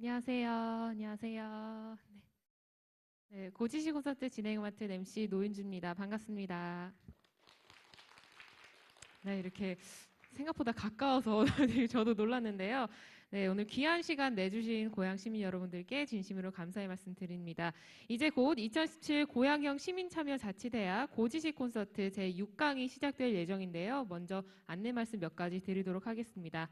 안녕하세요. 안녕하세요. 네, 고지시 콘서트 진행을 맡은 MC 노윤주입니다. 반갑습니다. 네, 이렇게 생각보다 가까워서 되게 저도 놀랐는데요. 네, 오늘 귀한 시간 내주신 고양 시민 여러분들께 진심으로 감사의 말씀 드립니다. 이제 곧 2017 고양형 시민참여자치대학 고지시 콘서트 제6강이 시작될 예정인데요. 먼저 안내 말씀 몇 가지 드리도록 하겠습니다.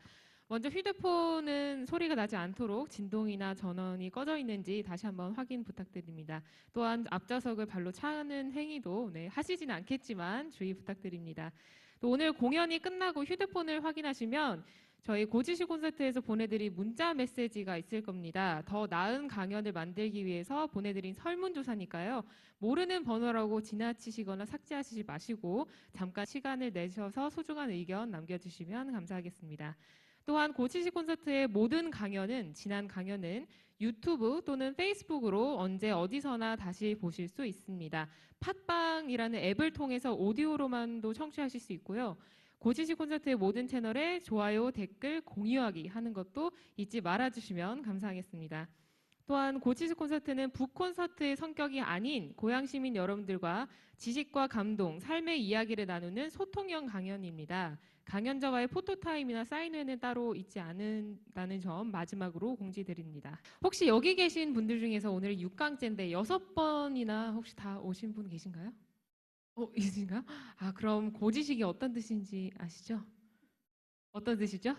먼저 휴대폰은 소리가 나지 않도록 진동이나 전원이 꺼져 있는지 다시 한번 확인 부탁드립니다. 또한 앞좌석을 발로 차는 행위도 하시지는 않겠지만 주의 부탁드립니다. 또 오늘 공연이 끝나고 휴대폰을 확인하시면 저희 고지시 콘서트에서 보내드린 문자 메시지가 있을 겁니다. 더 나은 강연을 만들기 위해서 보내드린 설문조사니까요. 모르는 번호라고 지나치시거나 삭제하시지 마시고 잠깐 시간을 내셔서 소중한 의견 남겨주시면 감사하겠습니다. 또한 고치시 콘서트의 모든 강연은 지난 강연은 유튜브 또는 페이스북으로 언제 어디서나 다시 보실 수 있습니다. 팟빵이라는 앱을 통해서 오디오로만도 청취하실 수 있고요. 고치시 콘서트의 모든 채널에 좋아요, 댓글, 공유하기 하는 것도 잊지 말아주시면 감사하겠습니다. 또한 고치스 콘서트는 북콘서트의 성격이 아닌 고양 시민 여러분들과 지식과 감동, 삶의 이야기를 나누는 소통형 강연입니다. 강연자와의 포토타임이나 사인회는 따로 있지 않는다는 점 마지막으로 공지드립니다. 혹시 여기 계신 분들 중에서 오늘 6강째인데 6번이나 혹시 다 오신 분 계신가요? 있으신가요? 그럼 고지식이 어떤 뜻인지 아시죠? 어떤 뜻이죠?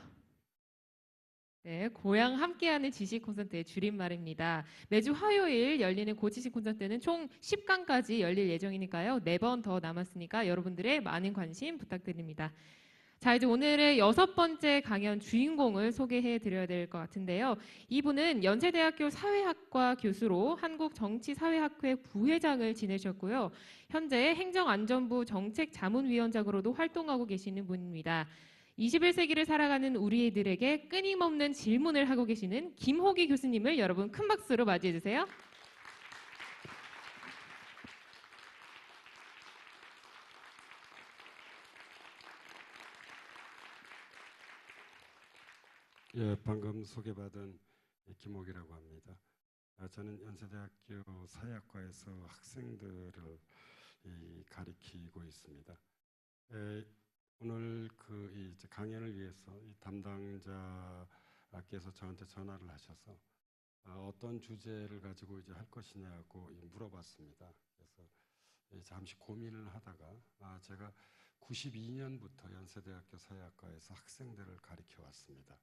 네, 고향 함께하는 지식 콘서트의 줄임말입니다. 매주 화요일 열리는 고지식 콘서트는 총 10강까지 열릴 예정이니까요. 4번 더 남았으니까 여러분들의 많은 관심 부탁드립니다. 자, 이제 오늘의 6번째 강연 주인공을 소개해 드려야 될 것 같은데요. 이분은 연세대학교 사회학과 교수로 한국정치사회학회 부회장을 지내셨고요. 현재 행정안전부 정책자문위원장으로도 활동하고 계시는 분입니다. 21세기를 살아가는 우리들에게 끊임없는 질문을 하고 계시는 김호기 교수님을 여러분 큰 박수로 맞이해 주세요. 예, 방금 소개받은 김옥이라고 합니다. 저는 연세대학교 사회학과에서 학생들을 가리키고 있습니다. 오늘 이제 강연을 위해서 이 담당자께서 저한테 전화를 하셔서 어떤 주제를 가지고 이제 할 것이냐고 물어봤습니다. 그래서 잠시 고민을 하다가 제가 92년부터 연세대학교 사회학과에서 학생들을 가리켜 왔습니다.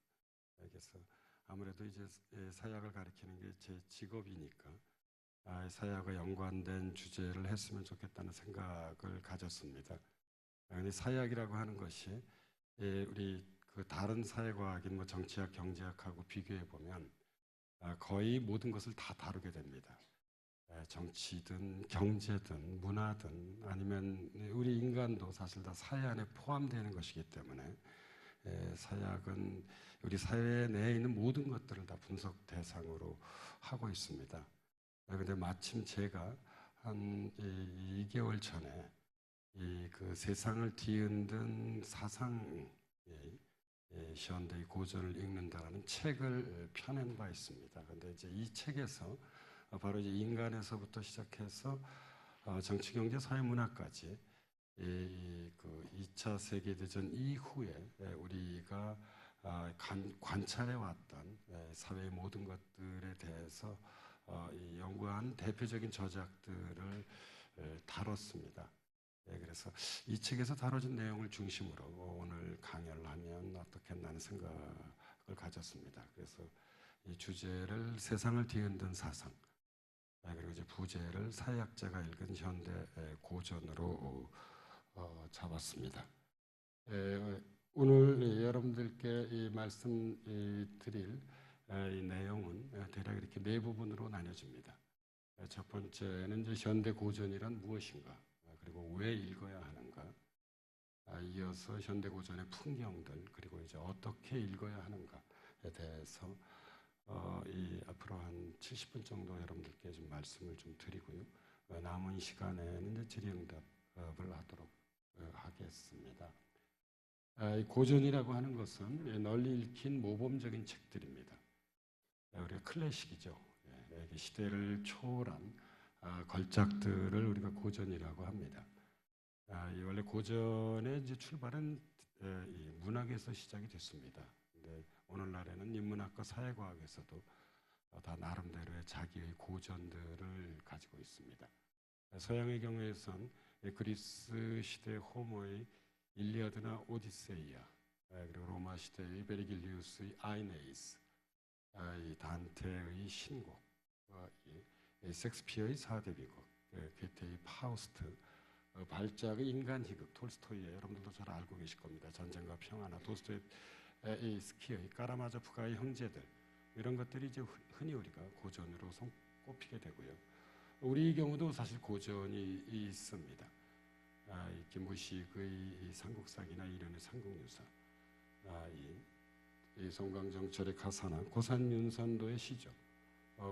그래서 아무래도 이제 사회학을 가리키는 게 제 직업이니까 사회학과 연관된 주제를 했으면 좋겠다는 생각을 가졌습니다. 근데 사회학이라고 하는 것이 우리 그 다른 사회과학인 뭐 정치학, 경제학하고 비교해 보면 거의 모든 것을 다 다루게 됩니다. 정치든 경제든 문화든 아니면 우리 인간도 사실 다 사회 안에 포함되는 것이기 때문에 사회학은 우리 사회 내에 있는 모든 것들을 다 분석 대상으로 하고 있습니다. 그런데 마침 제가 한 2개월 전에 그 세상을 뒤흔든 사상 현대의 고전을 읽는다라는 책을 펴낸 바 있습니다. 그런데 이제 이 책에서 바로 이제 인간에서부터 시작해서 정치, 경제, 사회, 문화까지 그 2차 세계대전 이후에 우리가 관찰해 왔던 사회의 모든 것들에 대해서 연구한 대표적인 저작들을 다뤘습니다. 그래서 이 책에서 다뤄진 내용을 중심으로 오늘 강연을 하면 어떻겠나는 생각을 가졌습니다. 그래서 이 주제를 세상을 뒤흔든 사상, 그리고 이제 부제를 사회학자가 읽은 현대 고전으로 잡았습니다. 오늘 여러분들께 이 말씀드릴 이 내용은 대략 이렇게 네 부분으로 나뉘어집니다. 첫 번째는 이제 현대 고전이란 무엇인가, 그리고 왜 읽어야 하는가, 이어서 현대 고전의 풍경들, 그리고 이제 어떻게 읽어야 하는가에 대해서 앞으로 한 70분 정도 여러분들께 좀 말씀을 좀 드리고요. 남은 시간에는 이제 질의응답을 하도록 하겠습니다. 고전이라고 하는 것은 널리 읽힌 모범적인 책들입니다. 우리가 클래식이죠. 예, 시대를 초월한 걸작들을 우리가 고전이라고 합니다. 이 원래 고전의 이제 출발은 이 문학에서 시작이 됐습니다. 근데 오늘날에는 인문학과 사회과학에서도 다 나름대로의 자기의 고전들을 가지고 있습니다. 서양의 경우에선 그리스 시대 호모의 일리아드나 오디세이아, 그리고 로마 시대의 베르길리우스의 아이네이스, 이 단테의 신곡, 이 섹스피어의 사대비곡, 괴테의 파우스트, 발작의 인간 희극, 톨스토이의 여러분들도 잘 알고 계실 겁니다. 전쟁과 평화나 도스토옙스키의 까라마조프가의 형제들, 이런 것들이 이제 흔히 우리가 고전으로 꼽히게 되고요. 우리 경우도 사실 고전이 있습니다. 이 김구식의 이 삼국사기나 이련의 삼국유사, 이 송강정철의 가사나 고산윤산도의 시조,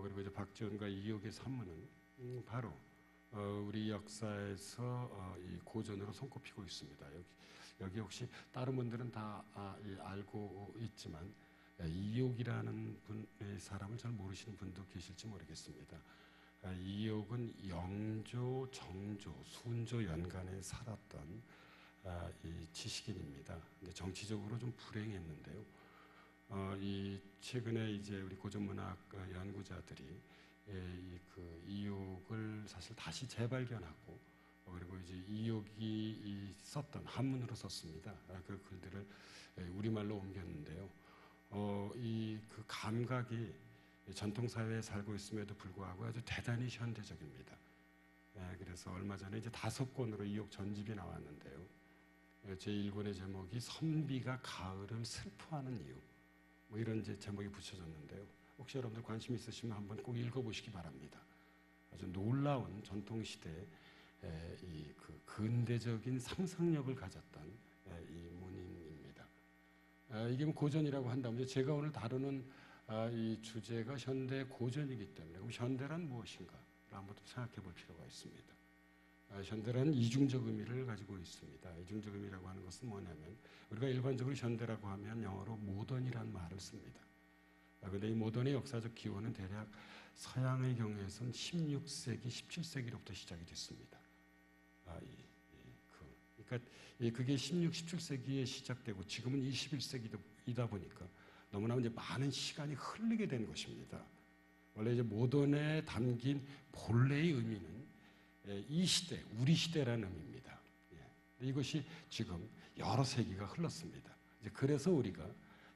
그리고 이제 박지원과 이옥의 산문은 바로 우리 역사에서 이 고전으로 손꼽히고 있습니다. 여기 혹시 다른 분들은 다 알고 있지만 이옥이라는 분의 사람을 잘 모르시는 분도 계실지 모르겠습니다. 이옥은 영조, 정조, 순조 연간에 살았던 이 지식인입니다. 근데 정치적으로 좀 불행했는데요. 이 최근에 이제 우리 고전문학 연구자들이 그 이옥을 사실 다시 재발견하고 그리고 이제 이옥이 썼던 한문으로 썼습니다. 그 글들을 우리말로 옮겼는데요. 이 그 감각이 전통 사회에 살고 있음에도 불구하고 아주 대단히 현대적입니다. 그래서 얼마 전에 이제 5권으로 이옥 전집이 나왔는데요. 제 1권의 제목이 선비가 가을을 슬퍼하는 이유, 뭐 이런 이제 제목이 붙여졌는데요. 혹시 여러분들 관심 있으시면 한번 꼭 읽어보시기 바랍니다. 아주 놀라운 전통 시대의 이 그 근대적인 상상력을 가졌던 이 문인입니다. 이게 뭐 고전이라고 한다면 제가 오늘 다루는 이 주제가 현대 고전이기 때문에 그럼 현대란 무엇인가? 한번 생각해 볼 필요가 있습니다. 현대라는 이중적 의미를 가지고 있습니다. 이중적 의미라고 하는 것은 뭐냐면 우리가 일반적으로 현대라고 하면 영어로 모던이라는 말을 씁니다. 그런데 이 모던의 역사적 기원은 대략 서양의 경우에선 16세기, 17세기로부터 시작이 됐습니다. 그러니까 그게 16, 17세기에 시작되고 지금은 21세기이다 보니까 너무나 이제 많은 시간이 흐르게 된 것입니다. 원래 이제 모던에 담긴 본래의 의미는 이 시대, 우리 시대라는 의미입니다. 이것이 지금 여러 세기가 흘렀습니다. 이제 그래서 우리가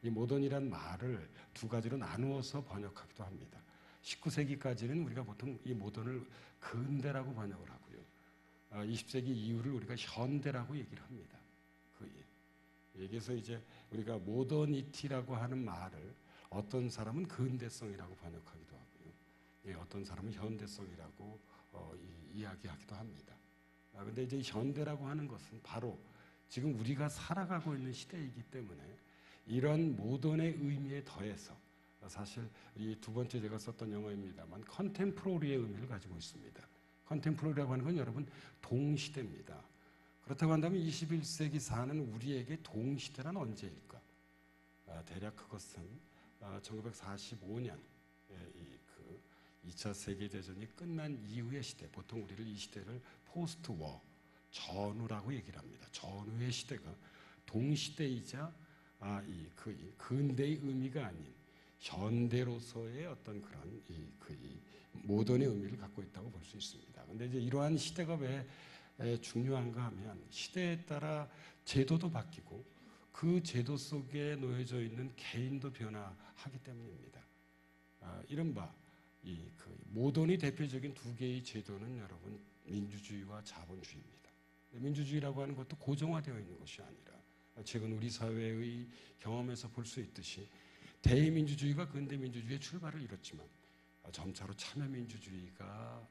이 모던이란 말을 두 가지로 나누어서 번역하기도 합니다. 19세기까지는 우리가 보통 이 모던을 근대라고 번역을 하고요. 20세기 이후를 우리가 현대라고 얘기를 합니다. 여기서 이제 우리가 모더니티라고 하는 말을 어떤 사람은 근대성이라고 번역하기도 하고요. 어떤 사람은 현대성이라고 이야기하기도 합니다. 그런데 이제 현대라고 하는 것은 바로 지금 우리가 살아가고 있는 시대이기 때문에 이런 모던의 의미에 더해서 사실 이 두 번째 제가 썼던 영어입니다만 컨템포러리의 의미를 가지고 있습니다. 컨템포러리라고 하는 건 여러분 동시대입니다. 그렇다고 한다면 21세기 사는 우리에게 동시대란 언제일까? 대략 그것은 1945년 2차 세계대전이 끝난 이후의 시대, 보통 우리를 이 시대를 포스트 워, 전후라고 얘기를 합니다. 전후의 시대가 동시대이자 이 근대의 의미가 아닌 현대로서의 어떤 그런 이 모던의 의미를 갖고 있다고 볼 수 있습니다. 그런데 이제 이러한 시대가 왜 중요한가 하면 시대에 따라 제도도 바뀌고 그 제도 속에 놓여져 있는 개인도 변화하기 때문입니다. 이른바 모던의 대표적인 두 개의 제도는 여러분 민주주의와 자본주의입니다. 민주주의라고 하는 것도 고정화되어 있는 것이 아니라 최근 우리 사회의 경험에서 볼 수 있듯이 대의민주주의가 근대민주주의의 출발을 이뤘지만 점차로 참여민주주의가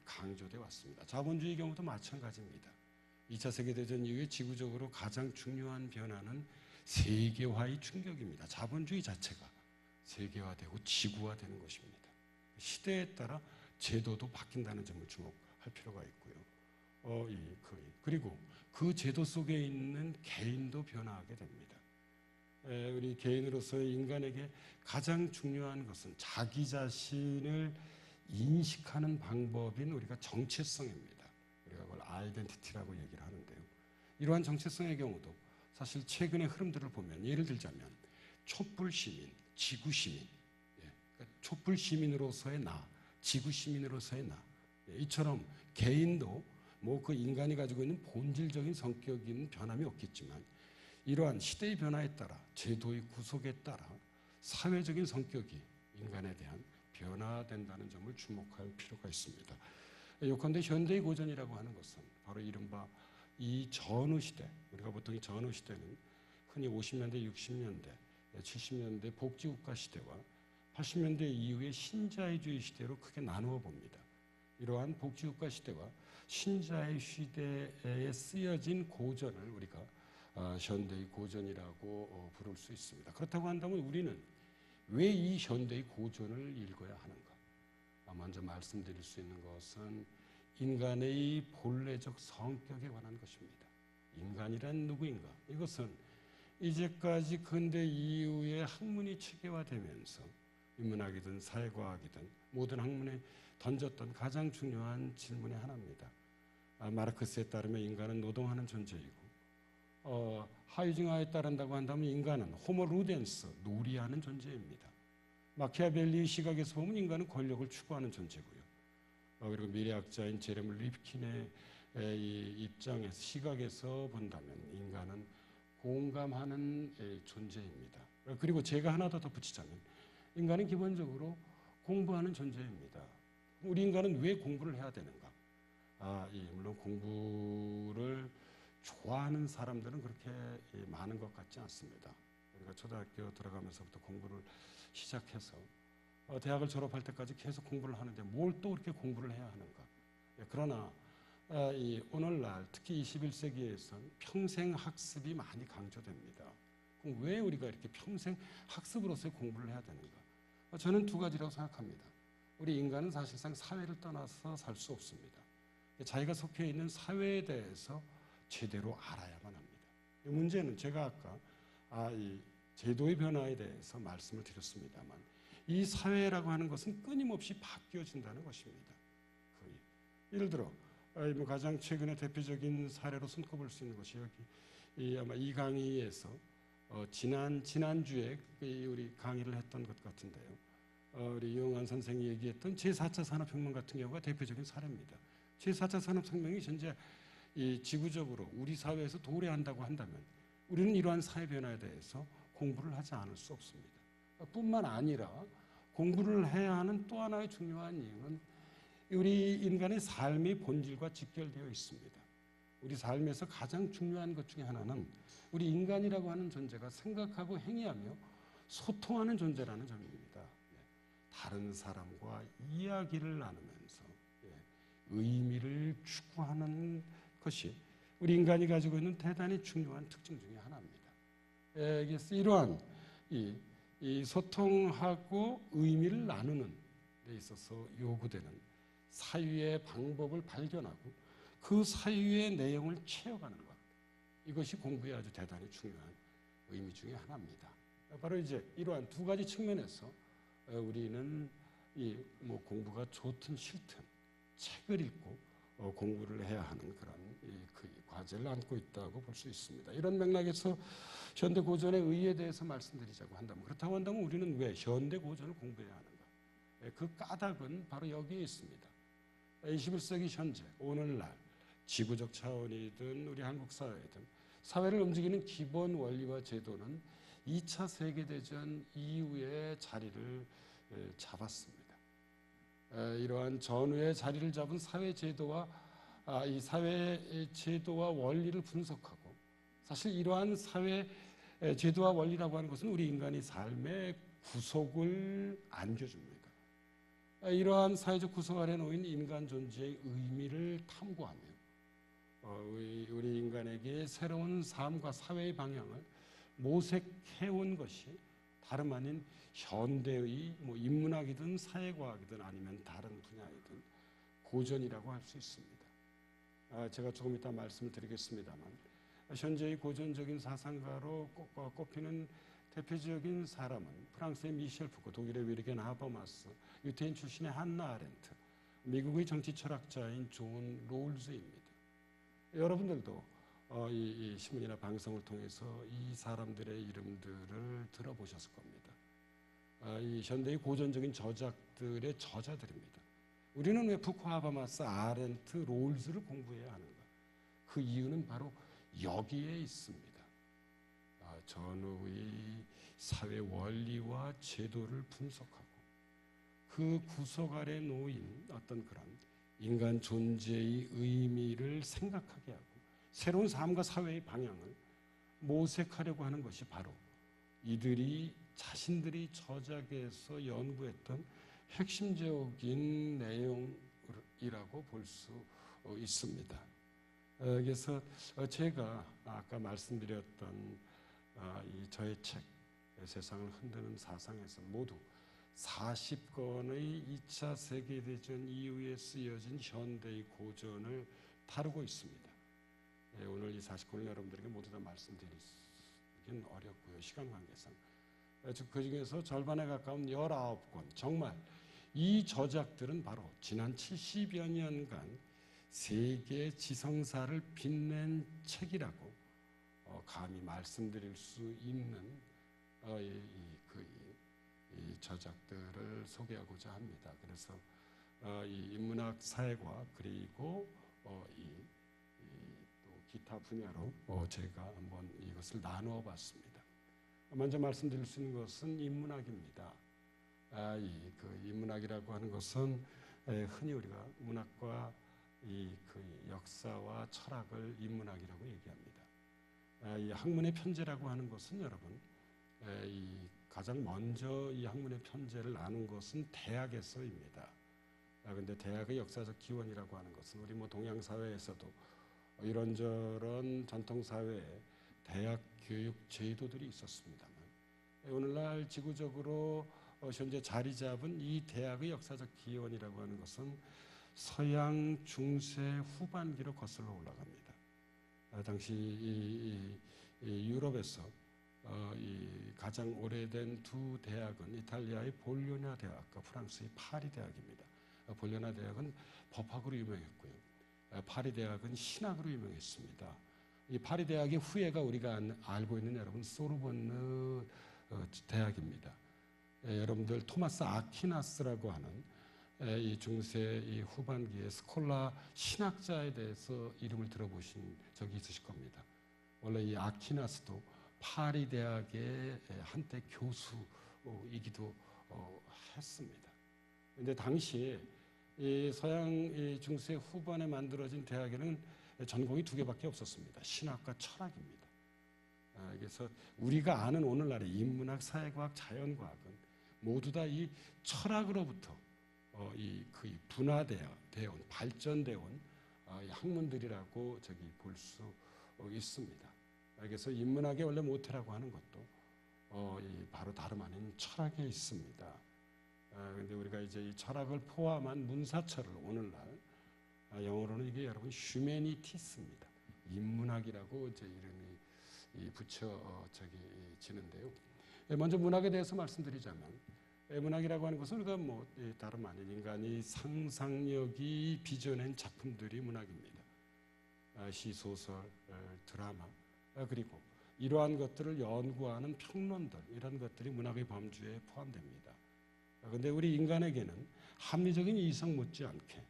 강조되어 왔습니다. 자본주의 경우도 마찬가지입니다. 2차 세계대전 이후에 지구적으로 가장 중요한 변화는 세계화의 충격입니다. 자본주의 자체가 세계화되고 지구화되는 것입니다. 시대에 따라 제도도 바뀐다는 점을 주목할 필요가 있고요. 그리고 그 제도 속에 있는 개인도 변화하게 됩니다. 우리 개인으로서의 인간에게 가장 중요한 것은 자기 자신을 인식하는 방법인 우리가 정체성입니다. 우리가 그걸 아이덴티티라고 얘기를 하는데요. 이러한 정체성의 경우도 사실 최근의 흐름들을 보면 예를 들자면 촛불 시민, 지구 시민, 그러니까 촛불 시민으로서의 나, 지구 시민으로서의 나, 이처럼 개인도 뭐 그 인간이 가지고 있는 본질적인 성격인 변함이 없겠지만 이러한 시대의 변화에 따라 제도의 구속에 따라 사회적인 성격이 인간에 대한 변화된다는 점을 주목할 필요가 있습니다. 요컨대 현대의 고전이라고 하는 것은 바로 이른바 이 전후 시대, 우리가 보통 이 전후 시대는 흔히 50년대, 60년대, 70년대 복지국가 시대와 80년대 이후의 신자유주의 시대로 크게 나누어 봅니다. 이러한 복지국가 시대와 신자유 시대에 쓰여진 고전을 우리가 현대의 고전이라고 부를 수 있습니다. 그렇다고 한다면 우리는 왜 이 현대의 고전을 읽어야 하는가? 먼저 말씀드릴 수 있는 것은 인간의 본래적 성격에 관한 것입니다. 인간이란 누구인가? 이것은 이제까지 근대 이후에 학문이 체계화되면서 인문학이든 사회과학이든 모든 학문에 던졌던 가장 중요한 질문의 하나입니다. 마르크스에 따르면 인간은 노동하는 존재이고 하이징하에 따른다고 한다면 인간은 호모 루덴스, 놀이하는 존재입니다. 마키아벨리의 시각에서 보면 인간은 권력을 추구하는 존재고요. 그리고 미래학자인 제레미 립킨의 입장에서 시각에서 본다면 인간은 공감하는 존재입니다. 그리고 제가 하나 더 덧붙이자면 인간은 기본적으로 공부하는 존재입니다. 우리 인간은 왜 공부를 해야 되는가? 물론 공부를 좋아하는 사람들은 그렇게 많은 것 같지 않습니다. 우리가 초등학교 들어가면서부터 공부를 시작해서 대학을 졸업할 때까지 계속 공부를 하는데 뭘 또 그렇게 공부를 해야 하는가? 그러나 오늘날 특히 21세기에선 평생 학습이 많이 강조됩니다. 그럼 왜 우리가 이렇게 평생 학습으로서의 공부를 해야 되는가? 저는 두 가지라고 생각합니다. 우리 인간은 사실상 사회를 떠나서 살 수 없습니다. 자기가 속해 있는 사회에 대해서 제대로 알아야만 합니다. 문제는 제가 아까 이 제도의 변화에 대해서 말씀을 드렸습니다만 이 사회라고 하는 것은 끊임없이 바뀌어진다는 것입니다. 거의. 예를 들어 가장 최근에 대표적인 사례로 손꼽을 수 있는 것이 여기 아마 이 강의에서 지난주에 우리 강의를 했던 것 같은데요. 우리 이용환 선생이 얘기했던 제4차 산업혁명 같은 경우가 대표적인 사례입니다. 제4차 산업혁명이 현재 이 지구적으로 우리 사회에서 도래한다고 한다면 우리는 이러한 사회 변화에 대해서 공부를 하지 않을 수 없습니다. 뿐만 아니라 공부를 해야 하는 또 하나의 중요한 이유는 우리 인간의 삶의 본질과 직결되어 있습니다. 우리 삶에서 가장 중요한 것 중에 하나는 우리 인간이라고 하는 존재가 생각하고 행위하며 소통하는 존재라는 점입니다. 다른 사람과 이야기를 나누면서 의미를 추구하는 것이 우리 인간이 가지고 있는 대단히 중요한 특징 중에 하나입니다. 그래서 이러한 이 소통하고 의미를 나누는 데 있어서 요구되는 사유의 방법을 발견하고 그 사유의 내용을 채워가는 것, 이것이 공부의 아주 대단히 중요한 의미 중에 하나입니다. 바로 이제 이러한 두 가지 측면에서 우리는 뭐 공부가 좋든 싫든 책을 읽고 공부를 해야 하는 그런 그 과제를 안고 있다고 볼 수 있습니다. 이런 맥락에서 현대 고전의 의의에 대해서 말씀드리자고 한다면, 그렇다고 한다면 우리는 왜 현대 고전을 공부해야 하는가? 그 까닭은 바로 여기에 있습니다. 21세기 현재 오늘날 지구적 차원이든 우리 한국 사회든 사회를 움직이는 기본 원리와 제도는 2차 세계대전 이후에 자리를 잡았습니다. 이러한 전후에 자리를 잡은 사회 제도와 이 사회 제도와 원리를 분석하고, 사실 이러한 사회 제도와 원리라고 하는 것은 우리 인간의 삶의 구속을 안겨줍니다. 이러한 사회적 구성 아래 놓인 인간 존재의 의미를 탐구하며 우리 인간에게 새로운 삶과 사회의 방향을 모색해온 것이 다름 아닌 현대의 뭐 인문학이든 사회과학이든 아니면 다른 분야이든 고전이라고 할 수 있습니다. 제가 조금 이따 말씀을 드리겠습니다만 현재의 고전적인 사상가로 꼽히는 대표적인 사람은 프랑스의 미셸 푸코, 독일의 위르겐 하버마스, 유태인 출신의 한나 아렌트, 미국의 정치 철학자인 존 롤즈입니다. 여러분들도 이 신문이나 방송을 통해서 이 사람들의 이름들을 들어보셨을 겁니다. 이 현대의 고전적인 저작들의 저자들입니다. 우리는 왜 푸코, 하버마스, 아렌트, 롤즈를 공부해야 하는가? 그 이유는 바로 여기에 있습니다. 전후의 사회 원리와 제도를 분석하고 그 구석 아래 놓인 어떤 그런 인간 존재의 의미를 생각하게 하고 새로운 삶과 사회의 방향을 모색하려고 하는 것이 바로 이들이 자신들이 저작에서 연구했던 핵심적인 내용이라고 볼 수 있습니다. 그래서 제가 아까 말씀드렸던 이 저의 책 세상을 흔드는 사상에서 모두 40권의 2차 세계대전 이후에 쓰여진 현대의 고전을 다루고 있습니다. 오늘 이 40권을 여러분들에게 모두 다 말씀드리긴 어렵고요. 시간 관계상. 그 중에서 절반에 가까운 19권, 정말 이 저작들은 바로 지난 70여 년간 세계 지성사를 빛낸 책이라고 감히 말씀드릴 수 있는 이 저작들을 소개하고자 합니다. 그래서 이 인문학 사회과 그리고 또 기타 분야로 제가 한번 이것을 나누어 봤습니다. 먼저 말씀드릴 수 있는 것은 인문학입니다. 인문학이라고 하는 것은 흔히 우리가 문학과 그 역사와 철학을 인문학이라고 얘기합니다. 이 학문의 편제라고 하는 것은 여러분, 가장 먼저 이 학문의 편제를 나눈 것은 대학에서입니다. 그런데 대학의 역사적 기원이라고 하는 것은 우리 동양 사회에서도 이런저런 전통 사회에 대학 교육 제도들이 있었습니다만 오늘날 지구적으로 현재 자리 잡은 이 대학의 역사적 기원이라고 하는 것은 서양 중세 후반기로 거슬러 올라갑니다. 당시 이 유럽에서 가장 오래된 두 대학은 이탈리아의 볼로냐 대학과 프랑스의 파리 대학입니다. 볼로냐 대학은 법학으로 유명했고요. 파리 대학은 신학으로 유명했습니다. 이 파리 대학의 후예가 우리가 알고 있는 여러분 소르본느 대학입니다. 여러분들 토마스 아퀴나스라고 하는 이 중세 이 후반기의 스콜라 신학자에 대해서 이름을 들어보신 적이 있으실 겁니다. 원래 이 아퀴나스도 파리 대학의 한때 교수이기도 했습니다. 그런데 당시에 이 서양 중세 후반에 만들어진 대학에는 전공이 두 개밖에 없었습니다. 신학과 철학입니다. 그래서 우리가 아는 오늘날의 인문학, 사회과학, 자연과학은 모두 다 이 철학으로부터 그 분화되어 온 발전되어 온 학문들이라고 볼 수 있습니다. 그래서 인문학의 원래 모태라고 하는 것도 바로 다름 아닌 철학에 있습니다. 그런데 우리가 이제 이 철학을 포함한 문사철을 오늘날 영어로는 이게 여러분 휴메니티스입니다. 인문학이라고 이제 이름이 붙여지는데요. 먼저 문학에 대해서 말씀드리자면 문학이라고 하는 것은 우리가 다름 아닌 인간이 상상력이 빚어낸 작품들이 문학입니다. 시, 소설, 드라마 그리고 이러한 것들을 연구하는 평론들 이런 것들이 문학의 범주에 포함됩니다. 그런데 우리 인간에게는 합리적인 이성 못지않게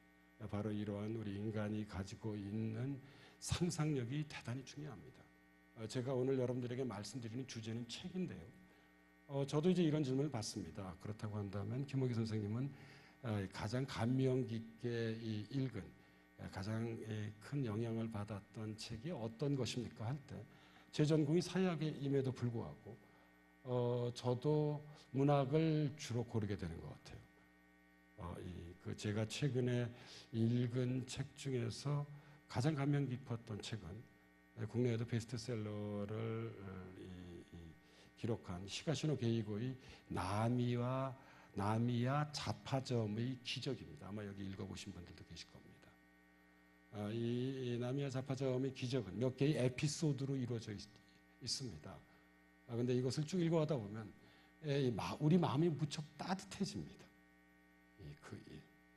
바로 이러한 우리 인간이 가지고 있는 상상력이 대단히 중요합니다. 제가 오늘 여러분들에게 말씀드리는 주제는 책인데요. 저도 이제 이런 질문을 받습니다. 그렇다고 한다면 김옥희 선생님은 가장 감명 깊게 읽은 가장 큰 영향을 받았던 책이 어떤 것입니까? 할 때 제 전공이 사회학임에도 불구하고 저도 문학을 주로 고르게 되는 것 같아요. 제가 최근에 읽은 책 중에서 가장 감명 깊었던 책은 국내에도 베스트셀러를 기록한 히가시노 게이고의 나미야 자파점의 기적입니다. 아마 여기 읽어보신 분들도 계실 겁니다. 이 나미야 자파점의 기적은 몇 개의 에피소드로 이루어져 있습니다. 근데 이것을 쭉 읽어가다 보면 우리 마음이 무척 따뜻해집니다.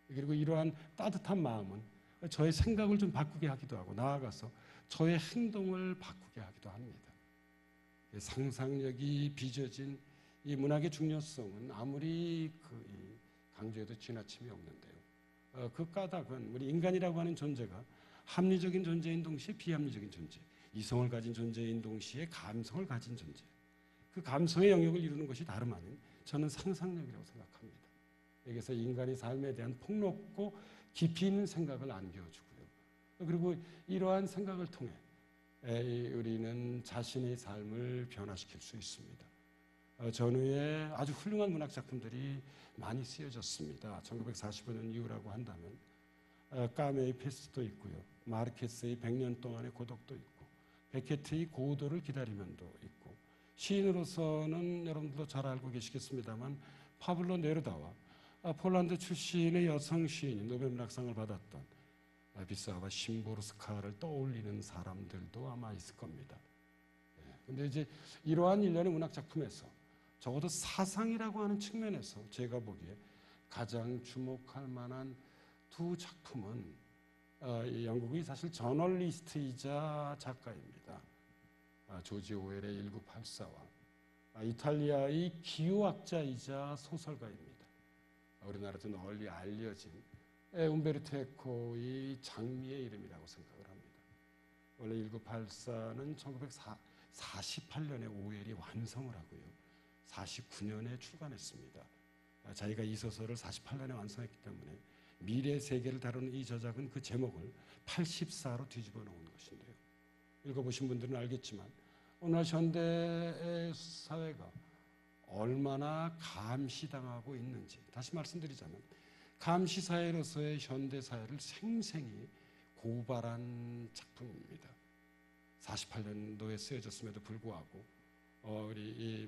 그리고 이러한 따뜻한 마음은 저의 생각을 좀 바꾸게 하기도 하고 나아가서 저의 행동을 바꾸게 하기도 합니다. 상상력이 빚어진 이 문학의 중요성은 아무리 강조해도 지나침이 없는데요. 그 까닭은 우리 인간이라고 하는 존재가 합리적인 존재인 동시에 비합리적인 존재, 이성을 가진 존재인 동시에 감성을 가진 존재, 그 감성의 영역을 이루는 것이 다름 아닌 저는 상상력이라고 생각합니다. 여기서 인간의 삶에 대한 폭넓고 깊이 있는 생각을 안겨주고요. 그리고 이러한 생각을 통해 우리는 자신의 삶을 변화시킬 수 있습니다. 전후에 아주 훌륭한 문학 작품들이 많이 쓰여졌습니다. 1945년 이후라고 한다면 까메의 페스트도 있고요. 마르케스의 100년 동안의 고독도 있고 베케트의 고도를 기다리면도 있고 시인으로서는 여러분들도 잘 알고 계시겠습니다만 파블로 네루다와 폴란드 출신의 여성 시인이 노벨 문학상을 받았던 비사와 심보르스카를 떠올리는 사람들도 아마 있을 겁니다. 그런데 이제 이러한 일련의 문학 작품에서 적어도 사상이라고 하는 측면에서 제가 보기에 가장 주목할 만한 두 작품은 영국의 사실 저널리스트이자 작가입니다. 조지 오웰의 1984와 이탈리아의 기후학자이자 소설가입니다. 우리나라에서 널리 알려진 움베르토 에코의 장미의 이름이라고 생각을 합니다. 원래 1984는 1948년에 오웰이 완성을 하고요. 49년에 출간했습니다. 자기가 이 소설을 48년에 완성했기 때문에 미래 세계를 다루는 이 저작은 그 제목을 84로 뒤집어 놓은 것인데요. 읽어보신 분들은 알겠지만 오늘 현대 사회가 얼마나 감시당하고 있는지 다시 말씀드리자면 감시사회로서의 현대사회를 생생히 고발한 작품입니다. 48년도에 쓰여졌음에도 불구하고 우리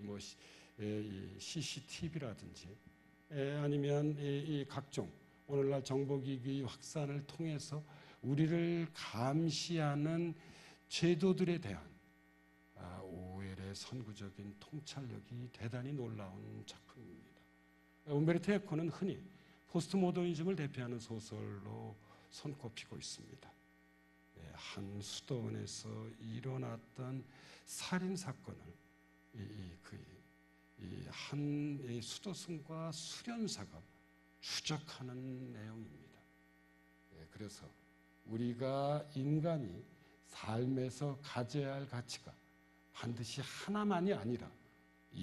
CCTV라든지 아니면 이 각종 오늘날 정보기기의 확산을 통해서 우리를 감시하는 제도들에 대한 오웰의 선구적인 통찰력이 대단히 놀라운 작품입니다. 움베르토 에코는 흔히 포스트 모더니즘을 대표하는 소설로 손꼽히고 있습니다. 한 수도원에서 일어났던 살인 사건을 한 수도승과 수련사가 추적하는 내용입니다. 그래서 우리가 인간이 삶에서 가져야 할 가치가 반드시 하나만이 아니라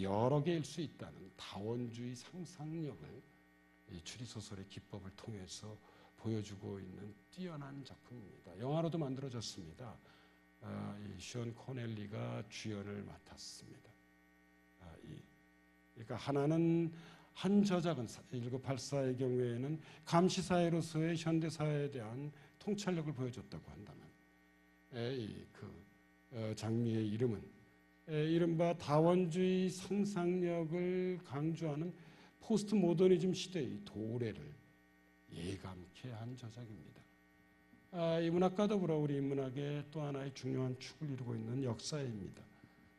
여러 개일 수 있다는 다원주의 상상력을 이 추리소설의 기법을 통해서 보여주고 있는 뛰어난 작품입니다. 영화로도 만들어졌습니다. 션 코넬리가 주연을 맡았습니다. 그러니까 하나는 한 저작은 1984의 경우에는 감시사회로서의 현대사회에 대한 통찰력을 보여줬다고 한다면 장미의 이름은 이른바 다원주의 상상력을 강조하는 포스트 모더니즘 시대의 도래를 예감케 한 저작입니다. 이 문학과 더불어 우리 인문학의 또 하나의 중요한 축을 이루고 있는 역사입니다.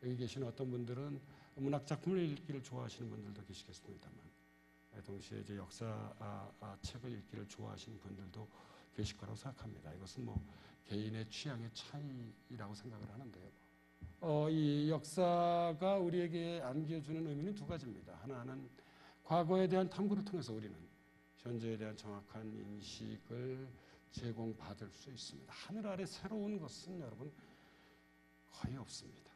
여기 계신 어떤 분들은 문학 작품을 읽기를 좋아하시는 분들도 계시겠습니다만 동시에 이제 역사 책을 읽기를 좋아하시는 분들도 계실 거라고 생각합니다. 이것은 개인의 취향의 차이라고 생각을 하는데요. 이 역사가 우리에게 안겨주는 의미는 두 가지입니다. 하나는 과거에 대한 탐구를 통해서 우리는 현재에 대한 정확한 인식을 제공받을 수 있습니다. 하늘 아래 새로운 것은 여러분 거의 없습니다.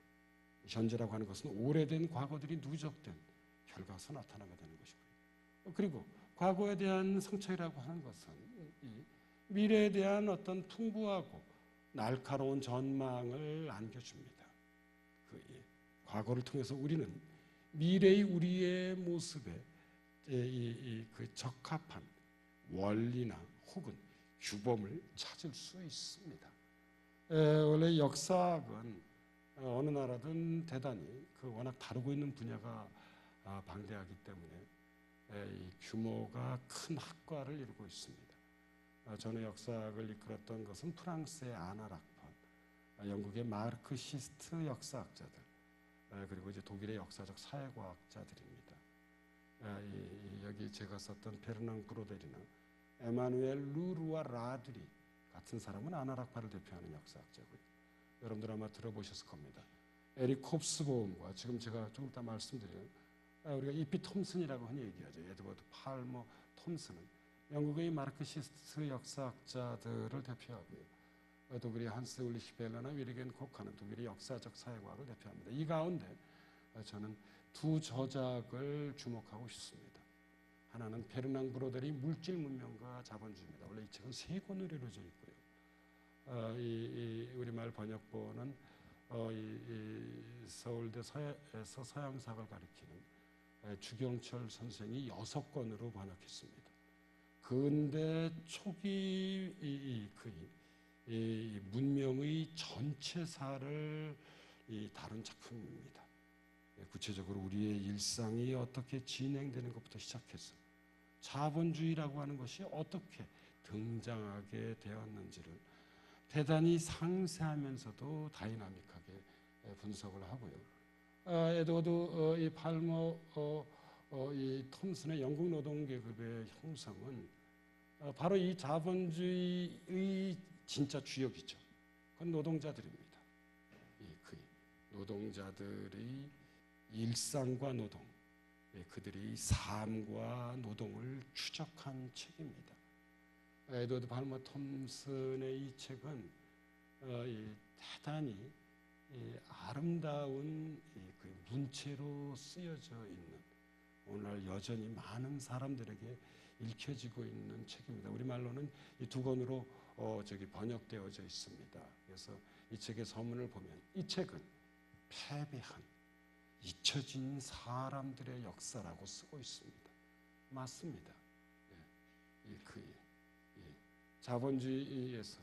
현재라고 하는 것은 오래된 과거들이 누적된 결과에서 나타나게 되는 것이고요. 그리고 과거에 대한 성찰이라고 하는 것은 미래에 대한 어떤 풍부하고 날카로운 전망을 안겨줍니다. 과거를 통해서 우리는 미래의 우리의 모습에 그 적합한 원리나 혹은 규범을 찾을 수 있습니다. 원래 역사학은 어느 나라든 대단히 워낙 다루고 있는 분야가 방대하기 때문에 이 규모가 큰 학과를 이루고 있습니다. 저는 역사학을 이끌었던 것은 프랑스의 아나 락판, 영국의 마르크시스트 역사학자들, 그리고 이제 독일의 역사적 사회과학자들입니다. 여기 제가 썼던 베르낭 브로델이나 에마누엘 루르와 라드리 같은 사람은 아나락파를 대표하는 역사학자고요. 여러분들 아마 들어보셨을 겁니다. 에릭 콥스보움과 지금 제가 좀 이따 말씀드려요. 우리가 이피 톰슨이라고 흔히 얘기하죠. 에드워드 팔머 톰슨은 영국의 마르크시스트 역사학자들을 대표하고요. 독일의 한스 울리히 벨러나 위르겐 코카는 독일의 역사적 사회과학을 대표합니다. 이 가운데 저는 두 저작을 주목하고 싶습니다. 하나는 베르낭 브로델의 물질 문명과 자본주의입니다. 원래 이 책은 세 권으로 이루어져 있고요. 우리말 번역본은 서울대에서 서양사학을 가리키는 주경철 선생이 6권으로 번역했습니다. 근대 초기 이 문명의 전체사를 다룬 작품입니다. 구체적으로 우리의 일상이 어떻게 진행되는 것부터 시작해서 자본주의라고 하는 것이 어떻게 등장하게 되었는지를 대단히 상세하면서도 다이나믹하게 분석을 하고요. 에드워드 이 팔머 이 톰슨의 영국 노동계급의 형성은 바로 이 자본주의의 진짜 주역이죠. 그건 노동자들입니다. 노동자들의 일상과 노동, 그들의 삶과 노동을 추적한 책입니다. 에드워드 팔머 톰슨의 이 책은 대단히 아름다운 그 문체로 쓰여져 있는, 오늘날 여전히 많은 사람들에게 읽혀지고 있는 책입니다. 우리말로는 이 두 권으로 번역되어져 있습니다. 그래서 이 책의 서문을 보면 이 책은 패배한, 잊혀진 사람들의 역사라고 쓰고 있습니다. 맞습니다. 자본주의에서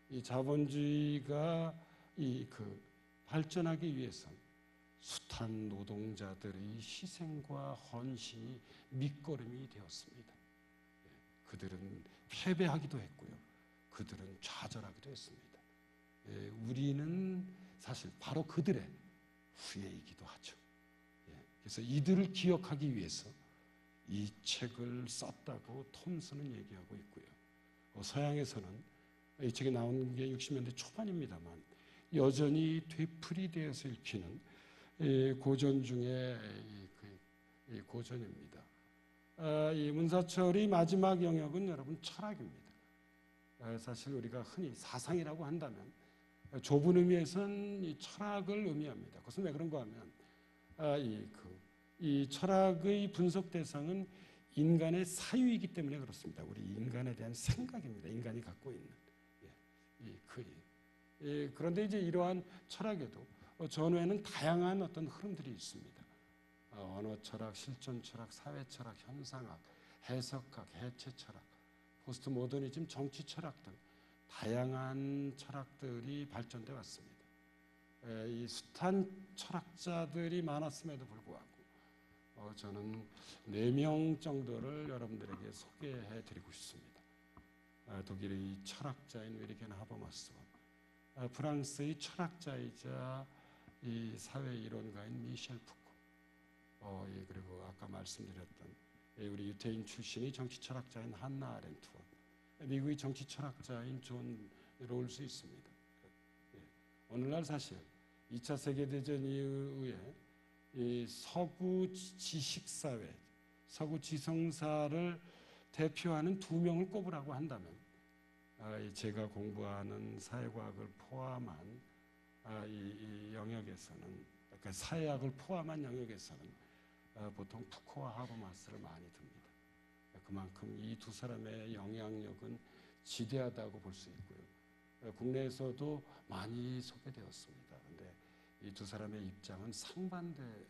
이 자본주의가 발전하기 위해서 숱한 노동자들의 희생과 헌신이 밑거름이 되었습니다. 그들은 패배하기도 했고요. 그들은 좌절하기도 했습니다. 우리는 사실 바로 그들의 후예이기도 하죠. 그래서 이들을 기억하기 위해서 이 책을 썼다고 톰슨은 얘기하고 있고요. 서양에서는 이 책이 나온 게 60년대 초반입니다만 여전히 되풀이되어서 읽히는 고전 중에 고전입니다. 이 문사철의 마지막 영역은 여러분 철학입니다. 사실 우리가 흔히 사상이라고 한다면 좁은 의미에서는 이 철학을 의미합니다. 그것은 왜 그런가 하면 이 철학의 분석 대상은 인간의 사유이기 때문에 그렇습니다. 우리 인간에 대한 생각입니다. 인간이 갖고 있는. 그런데 이제 이러한 철학에도 전후에는 다양한 어떤 흐름들이 있습니다. 언어 철학, 실존 철학, 사회 철학, 현상학, 해석학, 해체 철학, 포스트 모더니즘, 정치 철학 등 다양한 철학들이 발전돼 왔습니다. 이 숱한 철학자들이 많았음에도 불구하고 저는 4명 정도를 여러분들에게 소개해 드리고 싶습니다. 독일의 철학자인 위르겐 하버마스와 프랑스의 철학자이자 이 사회이론가인 미셸 푸코, 그리고 아까 말씀드렸던 우리 유태인 출신의 정치 철학자인 한나 아렌트와 미국의 정치 철학자인 존 롤스 있습니다. 오늘날 사실 2차 세계대전 이후에 이 서구 지식사회, 서구 지성사를 대표하는 2명을 꼽으라고 한다면 제가 공부하는 사회과학을 포함한 이 영역에서는, 그러니까 사회학을 포함한 영역에서는 보통 푸코와 하버마스를 많이 듭니다. 그만큼 이 두 사람의 영향력은 지대하다고 볼 수 있고요. 국내에서도 많이 소개되었습니다. 그런데 이 두 사람의 입장은 상반되어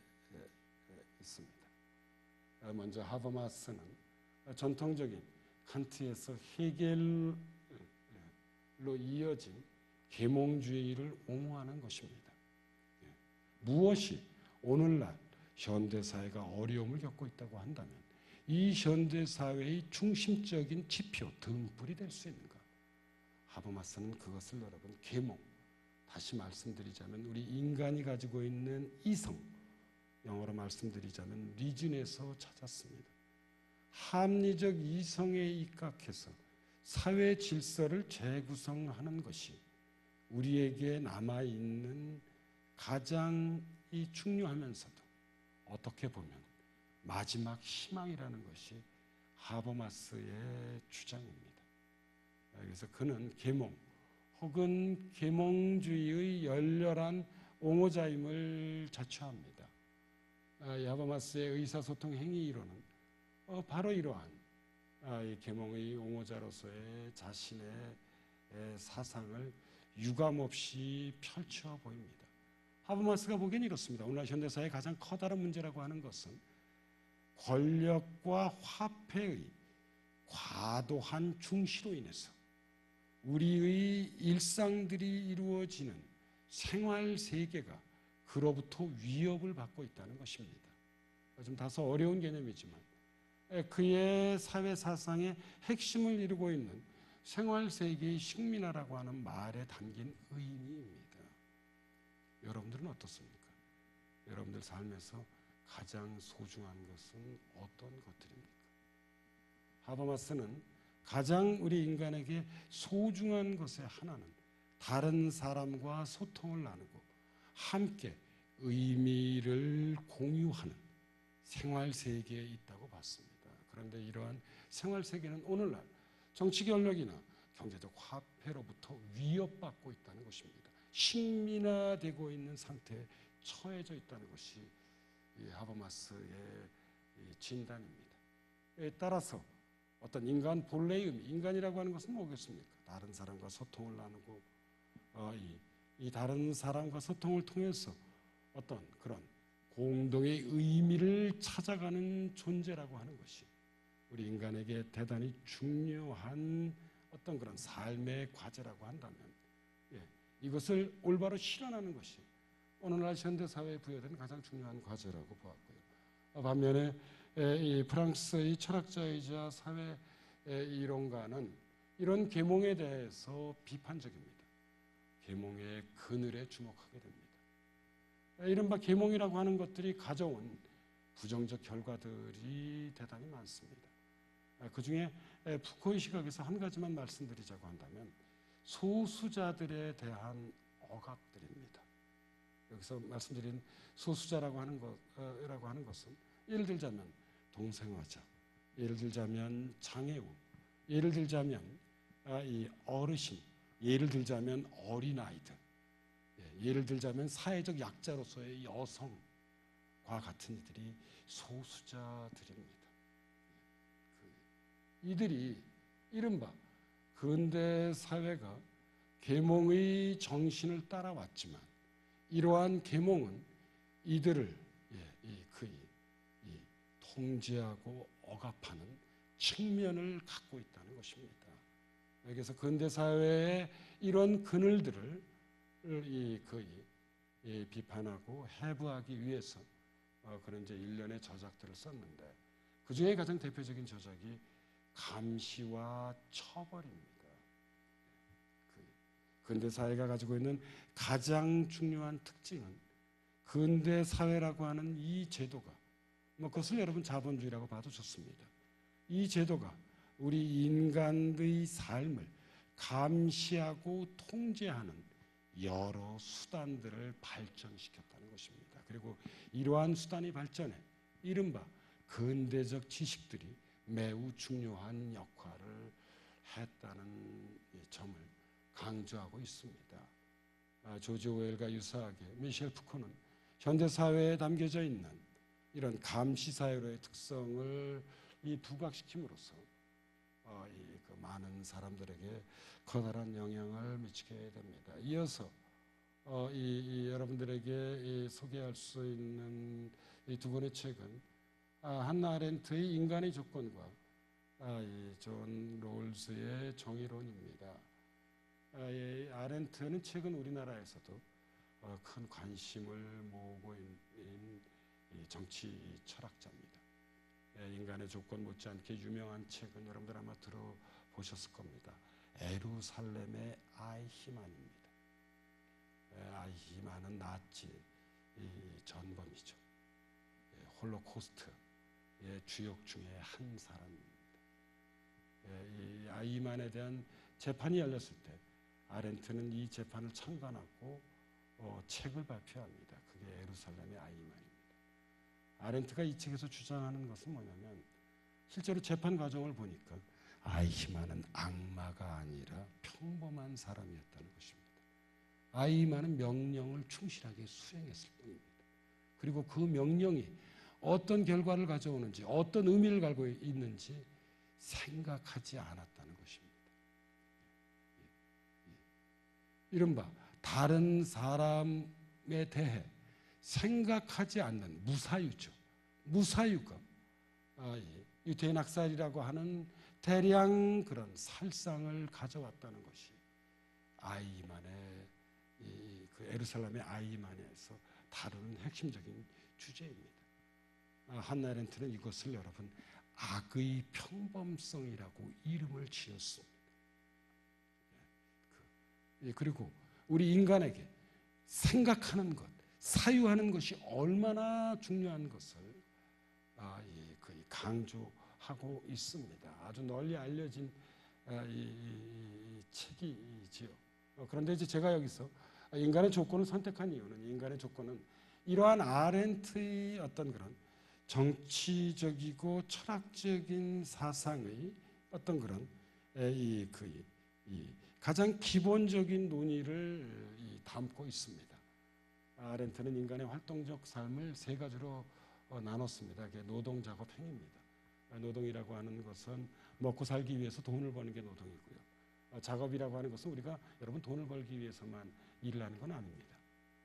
있습니다. 먼저 하버마스는 전통적인 칸트에서 헤겔로 이어진 계몽주의를 옹호하는 것입니다. 무엇이 오늘날 현대사회가 어려움을 겪고 있다고 한다면 이 현대사회의 중심적인 지표, 등불이 될 수 있는가? 하버마스는 그것을 여러분 계몽, 다시 말씀드리자면 우리 인간이 가지고 있는 이성, 영어로 말씀드리자면 리즌에서 찾았습니다. 합리적 이성에 입각해서 사회 질서를 재구성하는 것이 우리에게 남아있는 가장 중요하면서도 어떻게 보면 마지막 희망이라는 것이 하버마스의 주장입니다. 그래서 그는 계몽 혹은 계몽주의의 열렬한 옹호자임을 자처합니다. 이 하버마스의 의사소통 행위 이론은 바로 이러한 이 계몽의 옹호자로서의 자신의 사상을 유감없이 펼쳐 보입니다. 하버마스가 보기엔 이렇습니다. 오늘날 현대사의 가장 커다란 문제라고 하는 것은 권력과 화폐의 과도한 중시로 인해서 우리의 일상들이 이루어지는 생활 세계가 그로부터 위협을 받고 있다는 것입니다. 좀 다소 어려운 개념이지만 그의 사회 사상의 핵심을 이루고 있는 생활 세계의 식민화라고 하는 말에 담긴 의미입니다. 여러분들은 어떻습니까? 여러분들 삶에서 가장 소중한 것은 어떤 것들입니까? 하버마스는 가장 우리 인간에게 소중한 것의 하나는 다른 사람과 소통을 나누고 함께 의미를 공유하는 생활 세계에 있다고 봤습니다. 그런데 이러한 생활 세계는 오늘날 정치 권력이나 경제적 화폐로부터 위협받고 있다는 것입니다. 식민화되고 있는 상태에 처해져 있다는 것이 이 하버마스의 진단입니다. 따라서 어떤 인간 본래의 의미, 인간이라고 하는 것은 뭐겠습니까? 다른 사람과 소통을 나누고 이 다른 사람과 소통을 통해서 어떤 그런 공동의 의미를 찾아가는 존재라고 하는 것이 우리 인간에게 대단히 중요한 어떤 그런 삶의 과제라고 한다면 이것을 올바로 실현하는 것이 오늘날 현대사회에 부여된 가장 중요한 과제라고 보았고요. 반면에 이 프랑스의 철학자이자 사회 이론가는 이런 계몽에 대해서 비판적입니다. 계몽의 그늘에 주목하게 됩니다. 이른바 계몽이라고 하는 것들이 가져온 부정적 결과들이 대단히 많습니다. 그중에 푸코의 시각에서 한 가지만 말씀드리자고 한다면 소수자들에 대한 억압들입니다. 여기서 말씀드린 소수자라고 하는 것은 예를 들자면 동생화자, 예를 들자면 장애우, 예를 들자면 이 어르신, 예를 들자면 어린아이들, 예를 들자면 사회적 약자로서의 여성과 같은 이들이 소수자들입니다. 이들이 이른바 근대 사회가 계몽의 정신을 따라왔지만 이러한 계몽은 이들을 통제하고 억압하는 측면을 갖고 있다는 것입니다. 그래서 근대 사회의 이런 그늘들을 비판하고 해부하기 위해서 그런 이제 일련의 저작들을 썼는데 그 중에 가장 대표적인 저작이 감시와 처벌입니다. 근대 사회가 가지고 있는 가장 중요한 특징은 근대 사회라고 하는 이 제도가 그것을 여러분 자본주의라고 봐도 좋습니다. 이 제도가 우리 인간의 삶을 감시하고 통제하는 여러 수단들을 발전시켰다는 것입니다. 그리고 이러한 수단이 발전해 이른바 근대적 지식들이 매우 중요한 역할을 했다는 점을 강조하고 있습니다. 조지 오웰과 유사하게 미셸 푸코는 현대사회에 담겨져 있는 이런 감시사회로의 특성을 부각시킴으로써 그 많은 사람들에게 커다란 영향을 미치게 됩니다. 이어서 여러분들에게 소개할 수 있는 이 두 권의 책은 한나 아렌트의 인간의 조건과 존 롤스의 정의론입니다. 아렌트는 최근 우리나라에서도 큰 관심을 모으고 있는 정치 철학자입니다. 인간의 조건 못지않게 유명한 책은 여러분들 아마 들어보셨을 겁니다. 에루살렘의 아이히만입니다. 아이히만은 나치 전범이죠. 홀로코스트의 주역 중에 한 사람입니다. 이 아이히만에 대한 재판이 열렸을 때 아렌트는 이 재판을 참관하고 책을 발표합니다. 그게 예루살렘의 아이히만입니다. 아렌트가 이 책에서 주장하는 것은 뭐냐면 실제로 재판 과정을 보니까 아이히만은 악마가 아니라 평범한 사람이었다는 것입니다. 아이히만은 명령을 충실하게 수행했을 뿐입니다. 그리고 그 명령이 어떤 결과를 가져오는지 어떤 의미를 가지고 있는지 생각하지 않았다는 것입니다. 이른바 다른 사람에 대해 생각하지 않는 무사유죠. 무사유가 유태인 학살이라고 하는 대량 그런 살상을 가져왔다는 것이 아이히만의 그 예루살렘의 아이히만에서 다루는 핵심적인 주제입니다. 한나 아렌트는 이것을 여러분 악의 평범성이라고 이름을 지었습니다. 그리고 우리 인간에게 생각하는 것, 사유하는 것이 얼마나 중요한 것을 거의 강조하고 있습니다. 아주 널리 알려진 이 책이지요. 그런데 이제 제가 여기서 인간의 조건을 선택한 이유는 인간의 조건은 이러한 아렌트의 어떤 그런 정치적이고 철학적인 사상의 어떤 그런 가장 기본적인 논의를 담고 있습니다. 아렌트는 인간의 활동적 삶을 세 가지로 나눴습니다. 그게 노동, 작업, 행위입니다. 노동이라고 하는 것은 먹고 살기 위해서 돈을 버는 게 노동이고요. 작업이라고 하는 것은 우리가 여러분 돈을 벌기 위해서만 일을 하는 건 아닙니다.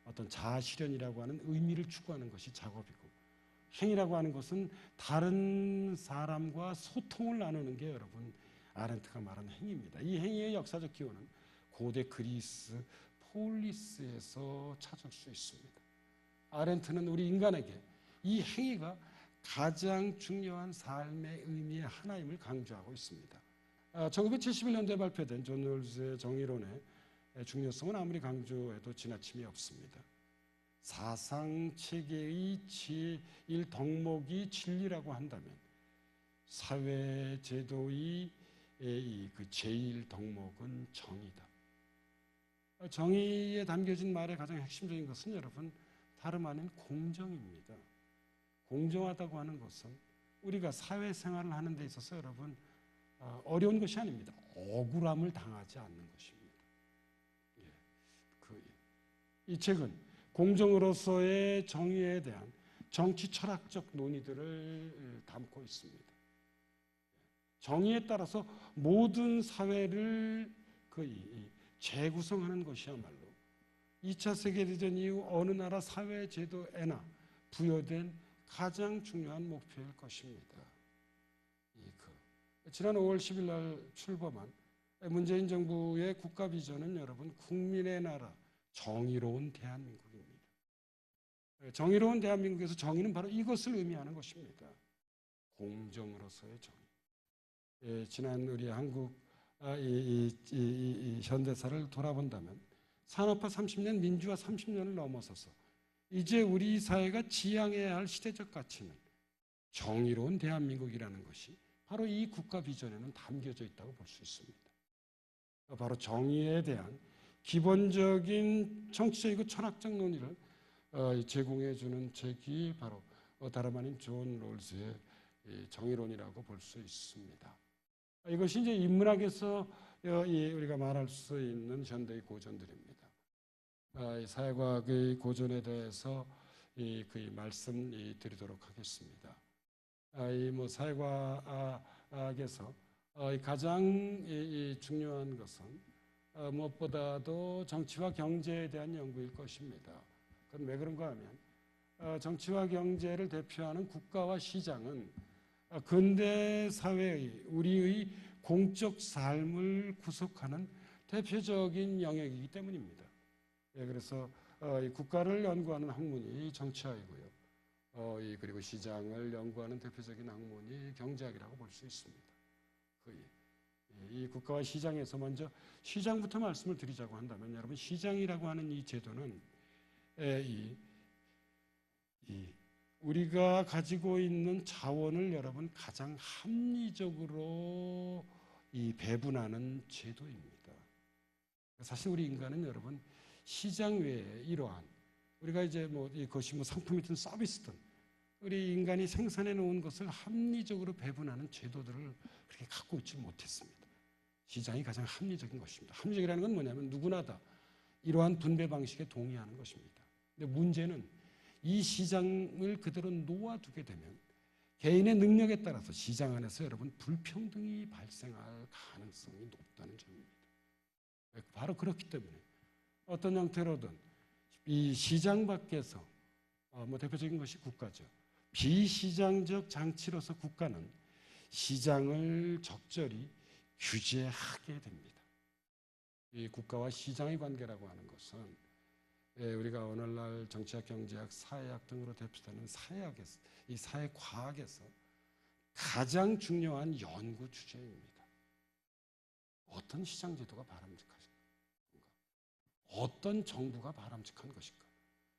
어떤 자아실현이라고 하는 의미를 추구하는 것이 작업이고, 행위라고 하는 것은 다른 사람과 소통을 나누는 게 여러분 아렌트가 말하는 행위입니다. 이 행위의 역사적 기원은 고대 그리스 폴리스에서 찾을 수 있습니다. 아렌트는 우리 인간에게 이 행위가 가장 중요한 삶의 의미의 하나임을 강조하고 있습니다. 1971년도에 발표된 존 롤즈의 정의론의 중요성은 아무리 강조해도 지나침이 없습니다. 사상 체계의 제1 덕목이 진리라고 한다면 사회 제도의 그 제1 덕목은 정의다. 정의에 담겨진 말의 가장 핵심적인 것은 여러분 다름 아닌 공정입니다. 공정하다고 하는 것은 우리가 사회생활을 하는 데 있어서 여러분 어려운 것이 아닙니다. 억울함을 당하지 않는 것입니다. 이 책은 공정으로서의 정의에 대한 정치 철학적 논의들을 담고 있습니다. 정의에 따라서 모든 사회를 거의 재구성하는 것이야말로 2차 세계대전 이후 어느 나라 사회 제도에나 부여된 가장 중요한 목표일 것입니다. 지난 5월 10일 날 출범한 문재인 정부의 국가 비전은 여러분 국민의 나라 정의로운 대한민국입니다. 정의로운 대한민국에서 정의는 바로 이것을 의미하는 것입니다. 공정으로서의 정의. 지난 우리 한국 이 현대사를 돌아본다면 산업화 30년, 민주화 30년을 넘어서서 이제 우리 사회가 지향해야 할 시대적 가치는 정의로운 대한민국이라는 것이 바로 이 국가 비전에는 담겨져 있다고 볼 수 있습니다. 바로 정의에 대한 기본적인 정치적이고 철학적 논의를 제공해 주는 책이 바로 다름 아닌 존 롤즈의 정의론이라고 볼 수 있습니다. 이것이 이제 인문학에서 우리가 말할 수 있는 현대의 고전들입니다. 사회과학의 고전에 대해서 그 말씀 드리도록 하겠습니다. 사회과학에서 가장 중요한 것은 무엇보다도 정치와 경제에 대한 연구일 것입니다. 그럼 왜 그런가 하면 정치와 경제를 대표하는 국가와 시장은 근대 사회의 우리의 공적 삶을 구속하는 대표적인 영역이기 때문입니다. 그래서 국가를 연구하는 학문이 정치학이고요. 그리고 시장을 연구하는 대표적인 학문이 경제학이라고 볼 수 있습니다. 이 국가와 시장에서 먼저 시장부터 말씀을 드리자고 한다면 여러분 시장이라고 하는 이 제도는 우리가 가지고 있는 자원을 여러분 가장 합리적으로 배분하는 제도입니다. 사실 우리 인간은 여러분 시장 외에 이러한 우리가 이제 이것이 상품이든 서비스든 우리 인간이 생산해 놓은 것을 합리적으로 배분하는 제도들을 그렇게 갖고 있지 못했습니다. 시장이 가장 합리적인 것입니다. 합리적이라는 건 뭐냐면 누구나 다 이러한 분배 방식에 동의하는 것입니다. 근데 문제는 이 시장을 그대로 놓아두게 되면 개인의 능력에 따라서 시장 안에서 여러분 불평등이 발생할 가능성이 높다는 점입니다. 바로 그렇기 때문에 어떤 형태로든 이 시장 밖에서 대표적인 것이 국가죠. 비시장적 장치로서 국가는 시장을 적절히 규제하게 됩니다. 이 국가와 시장의 관계라고 하는 것은 우리가 오늘날 정치학, 경제학, 사회학 등으로 대표되는 이 사회과학에서 가장 중요한 연구 주제입니다. 어떤 시장 제도가 바람직한가? 어떤 정부가 바람직한 것인가?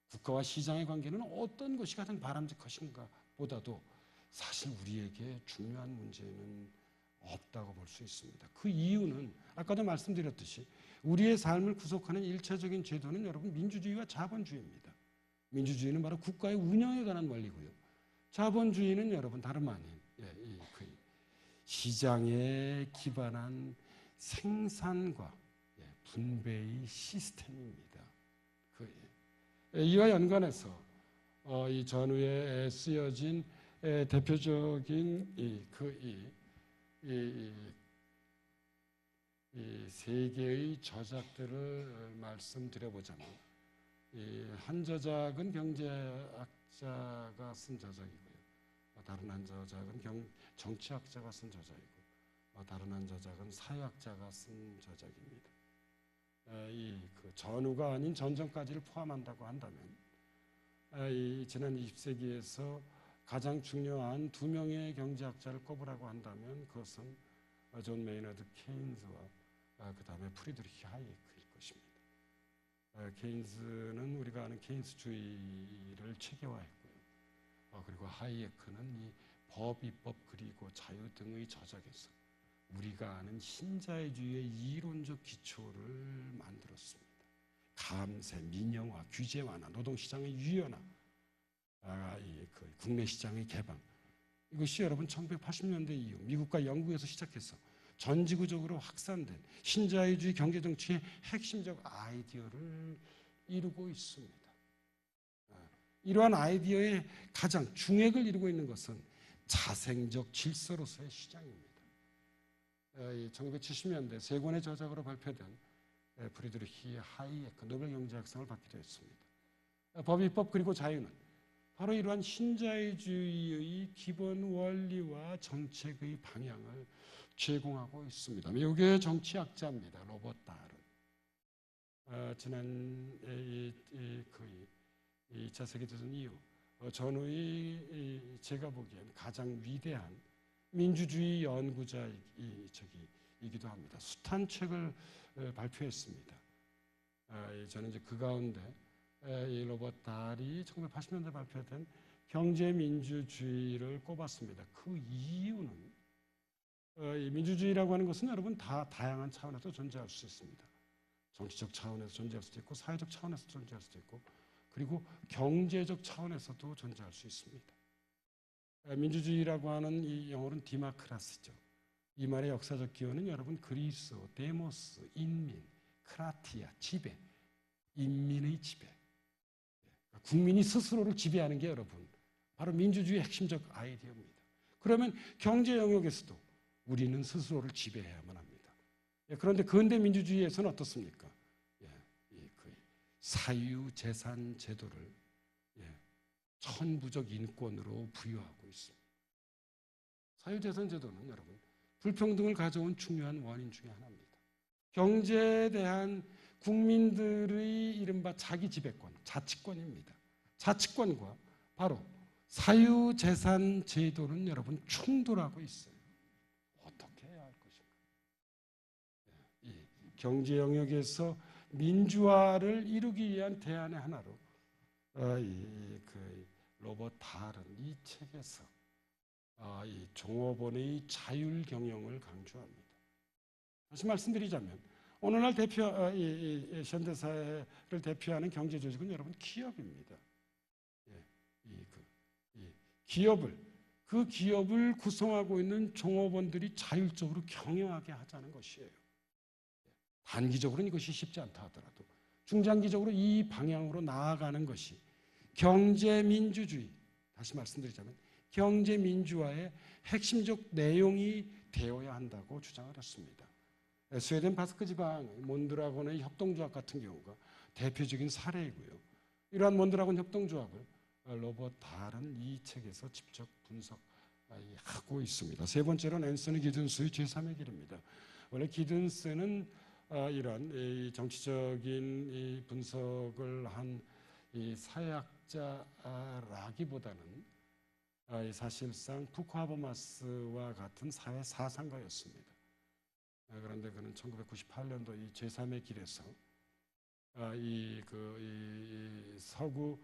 국가와 시장의 관계는 어떤 것이 가장 바람직한 것인가 보다도 사실 우리에게 중요한 문제는 없다고 볼 수 있습니다. 그 이유는 아까도 말씀드렸듯이 우리의 삶을 구속하는 일차적인 제도는 여러분 민주주의와 자본주의입니다. 민주주의는 바로 국가의 운영에 관한 원리고요. 자본주의는 여러분 다름 아닌 시장에 기반한 생산과 분배의 시스템입니다. 이와 연관해서 이 전후에 쓰여진 대표적인 이 세 개의 저작들을 말씀드려보자면 한 저작은 경제학자가 쓴 저작이고요. 다른 한 저작은 정치학자가 쓴 저작이고 다른 한 저작은 사회학자가 쓴 저작입니다. 전후가 아닌 전전까지를 포함한다고 한다면 지난 20세기에서 가장 중요한 두 명의 경제학자를 꼽으라고 한다면 그것은 존 메이너드 케인즈와 그 다음에 프리드리히 하이에크일 것입니다. 케인즈는 우리가 아는 케인스주의를 체계화했고요. 그리고 하이에크는 이 법, 입법 그리고 자유 등의 저작에서 우리가 아는 신자유주의의 이론적 기초를 만들었습니다. 감세, 민영화, 규제 완화, 노동시장의 유연화, 국내 시장의 개방. 이것이 여러분 1980년대 이후 미국과 영국에서 시작해서 전 지구적으로 확산된 신자유주의 경제정치의 핵심적 아이디어를 이루고 있습니다. 이러한 아이디어의 가장 중핵을 이루고 있는 것은 자생적 질서로서의 시장입니다. 1970년대 세 권의 저작으로 발표된 프리드리히 하이에크 노벨 경제학상을 받기도 했습니다. 법, 입법 그리고 자유는 바로 이러한 신자유주의의 기본 원리와 정책의 방향을 제공하고 있습니다. 미국의 정치학자입니다. 로버트 다른. 지난 2차 세계대전 이후 전후의 제가 보기엔 가장 위대한 민주주의 연구자이기도 합니다. 숱한 책을 발표했습니다. 저는 이제 그 가운데 이 로버트 달이 1980년대 발표된 경제민주주의를 꼽았습니다. 그 이유는 이 민주주의라고 하는 것은 여러분 다 다양한 차원에서 존재할 수 있습니다. 정치적 차원에서 존재할 수도 있고 사회적 차원에서 존재할 수도 있고 그리고 경제적 차원에서도 존재할 수 있습니다. 민주주의라고 하는 이 영어로는 디마크라시죠. 이 말의 역사적 기원은 여러분 그리스, 데모스, 인민, 크라티아, 지배, 인민의 지배. 국민이 스스로를 지배하는 게 여러분 바로 민주주의의 핵심적 아이디어입니다. 그러면 경제 영역에서도 우리는 스스로를 지배해야만 합니다. 그런데 근대 민주주의에서는 어떻습니까? 사유재산 제도를 천부적 인권으로 부여하고 있습니다. 사유재산 제도는 여러분 불평등을 가져온 중요한 원인 중에 하나입니다. 경제에 대한 국민들의 이른바 자기 지배권, 자치권입니다. 자치권과 바로 사유재산 제도는 여러분 충돌하고 있어요. 어떻게 해야 할 것인가? 경제 영역에서 민주화를 이루기 위한 대안의 하나로 그 로버트 달은 이 책에서 이 종업원의 자율 경영을 강조합니다. 다시 말씀드리자면 오늘날 이 현대사회를 대표하는 경제 조직은 여러분 기업입니다. 그 기업을 구성하고 있는 종업원들이 자율적으로 경영하게 하자는 것이에요. 단기적으로는 이것이 쉽지 않다 하더라도 중장기적으로 이 방향으로 나아가는 것이 경제민주주의, 다시 말씀드리자면 경제민주화의 핵심적 내용이 되어야 한다고 주장을 했습니다. 스웨덴 바스크 지방 몬드라곤의 협동조합 같은 경우가 대표적인 사례이고요. 이러한 몬드라곤 협동조합을 로버트 달은 이 책에서 직접 분석하고 있습니다. 세 번째로는 앤서니 기든스의 제3의 길입니다. 원래 기든스는 이런 정치적인 이 분석을 한 이 사회학자라기보다는 사실상 푸코 하버마스와 같은 사회 사상가였습니다. 그런데 그는 1998년도 이 제3의 길에서 이 서구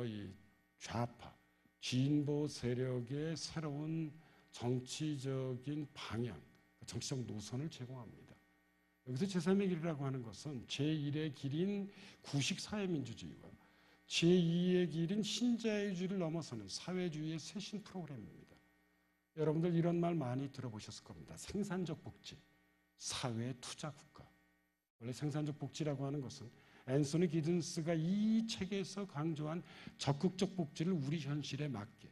이 좌파 진보 세력의 새로운 정치적인 방향, 정치적 노선을 제공합니다. 여기서 제3의 길이라고 하는 것은 제1의 길인 구식 사회민주주의와 제2의 길인 신자유주의를 넘어서는 사회주의의 쇄신 프로그램입니다. 여러분들 이런 말 많이 들어보셨을 겁니다. 생산적 복지, 사회 투자 국가. 원래 생산적 복지라고 하는 것은 앤서니 기든스가 이 책에서 강조한 적극적 복지를 우리 현실에 맞게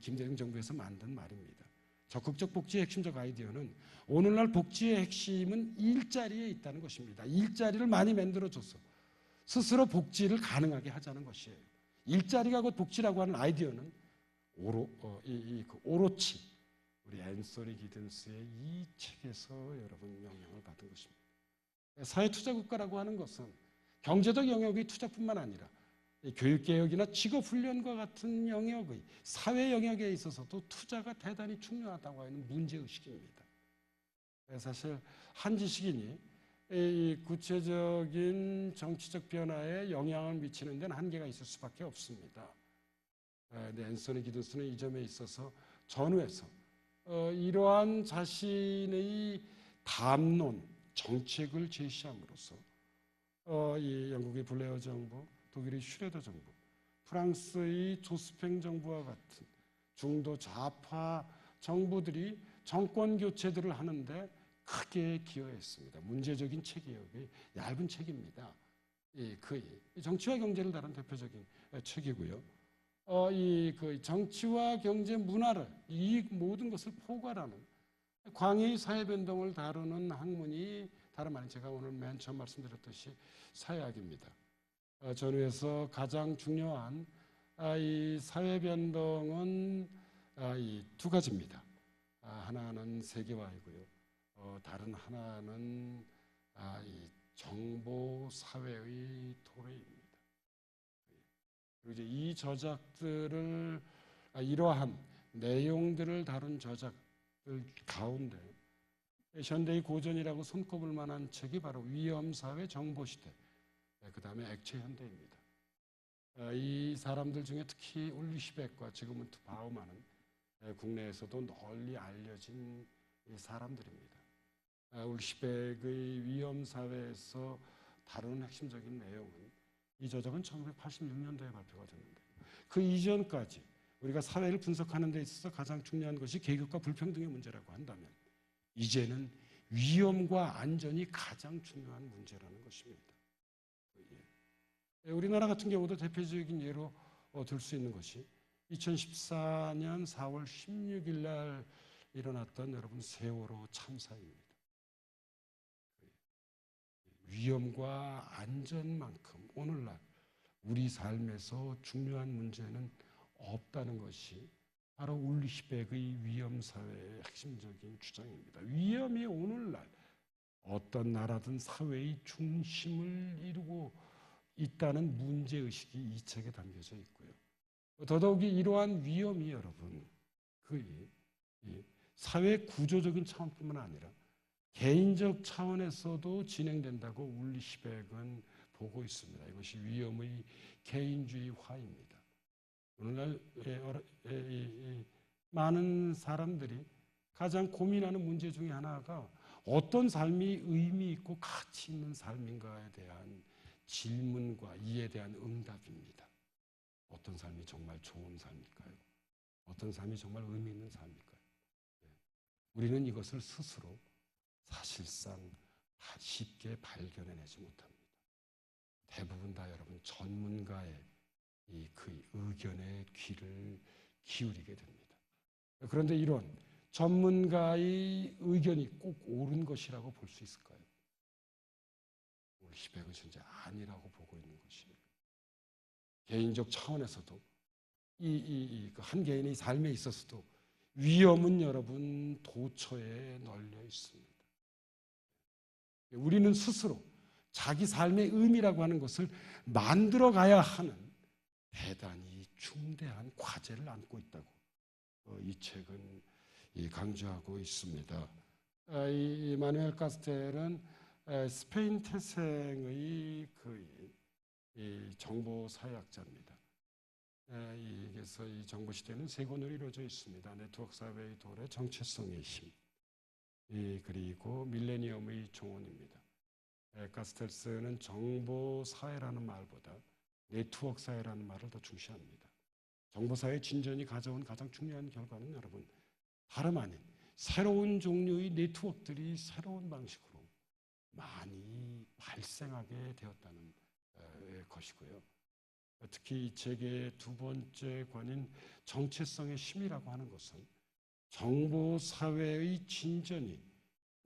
김대중 정부에서 만든 말입니다. 적극적 복지의 핵심적 아이디어는 오늘날 복지의 핵심은 일자리에 있다는 것입니다. 일자리를 많이 만들어줘서 스스로 복지를 가능하게 하자는 것이에요. 일자리가 곧 복지라고 하는 아이디어는 오로치 우리 앤서니 기든스의 이 책에서 여러분 영향을 받은 것입니다. 사회투자국가라고 하는 것은 경제적 영역의 투자뿐만 아니라 교육개혁이나 직업훈련과 같은 영역의 사회 영역에 있어서도 투자가 대단히 중요하다고 하는 문제의식입니다. 사실 한 지식인이 이 구체적인 정치적 변화에 영향을 미치는 데는 한계가 있을 수밖에 없습니다. 앤서니 기든스는 이 점에 있어서 전후에서 이러한 자신의 담론, 정책을 제시함으로써 이 영국의 블레어 정부, 독일의 슈레더 정부, 프랑스의 조스팽 정부와 같은 중도 좌파 정부들이 정권 교체들을 하는데 크게 기여했습니다. 문제적인 책이에요. 얇은 책입니다. 정치와 경제를 다룬 대표적인 책이고요. 그 정치와 경제 문화를 이 모든 것을 포괄하는 광해의 사회 변동을 다루는 학문이 다름 아닌 제가 오늘 맨 처음 말씀드렸듯이 사회학입니다. 전후에서 가장 중요한 이 사회 변동은 이 두 가지입니다. 하나는 세계화이고요. 다른 하나는 이 정보 사회의 도래입니다. 그리고 이제 이 저작들을 이러한 내용들을 다룬 저작들 가운데 현대의 고전이라고 손꼽을 만한 책이 바로 위험사회 정보시대, 그 다음에 액체현대입니다. 이 사람들 중에 특히 울리시백과 지그문트 바우만은 국내에서도 널리 알려진 사람들입니다. 울리시백의 위험사회에서 다루는 핵심적인 내용은 이 저작은 1986년도에 발표가 됐는데 그 이전까지 우리가 사회를 분석하는 데 있어서 가장 중요한 것이 계급과 불평등의 문제라고 한다면 이제는 위험과 안전이 가장 중요한 문제라는 것입니다. 우리나라 같은 경우도 대표적인 예로 들 수 있는 것이 2014년 4월 16일 날 일어났던 여러분 세월호 참사입니다. 위험과 안전만큼 오늘날 우리 삶에서 중요한 문제는 없다는 것이 바로 울리시백의 위험사회의 핵심적인 주장입니다. 위험이 오늘날 어떤 나라든 사회의 중심을 이루고 있다는 문제의식이 이 책에 담겨져 있고요. 더더욱이 이러한 위험이 여러분 사회 구조적인 차원뿐만 아니라 개인적 차원에서도 진행된다고 울리시백은 보고 있습니다. 이것이 위험의 개인주의화입니다. 오늘날 많은 사람들이 가장 고민하는 문제 중에 하나가 어떤 삶이 의미 있고 가치 있는 삶인가에 대한 질문과 이에 대한 응답입니다. 어떤 삶이 정말 좋은 삶일까요? 어떤 삶이 정말 의미 있는 삶일까요? 우리는 이것을 스스로 사실상 쉽게 발견해내지 못합니다. 대부분 다 여러분 전문가의 그 의견에 귀를 기울이게 됩니다. 그런데 이런 전문가의 의견이 꼭 옳은 것이라고 볼 수 있을까요? 우리 시백은 현재 아니라고 보고 있는 것이에요. 개인적 차원에서도 한 개인의 삶에 있어서도 위험은 여러분 도처에 널려 있습니다. 우리는 스스로 자기 삶의 의미라고 하는 것을 만들어 가야 하는 대단히 중대한 과제를 안고 있다고 이 책은 강조하고 있습니다. 이 마누엘 카스텔은 스페인 태생의 정보 사회학자입니다. 그래서 이 정보 시대는 세 권으로 이루어져 있습니다. 네트워크 사회의 도래, 정체성의 힘, 그리고 밀레니엄의 종언입니다. 카스텔스는 정보 사회라는 말보다 네트워크 사회라는 말을 더 중시합니다. 정보 사회의 진전이 가져온 가장 중요한 결과는 여러분 다름 아닌 새로운 종류의 네트워크들이 새로운 방식으로 많이 발생하게 되었다는 것이고요. 특히 이 책의 두 번째 권인 정체성의 힘이라고 하는 것은 정보 사회의 진전이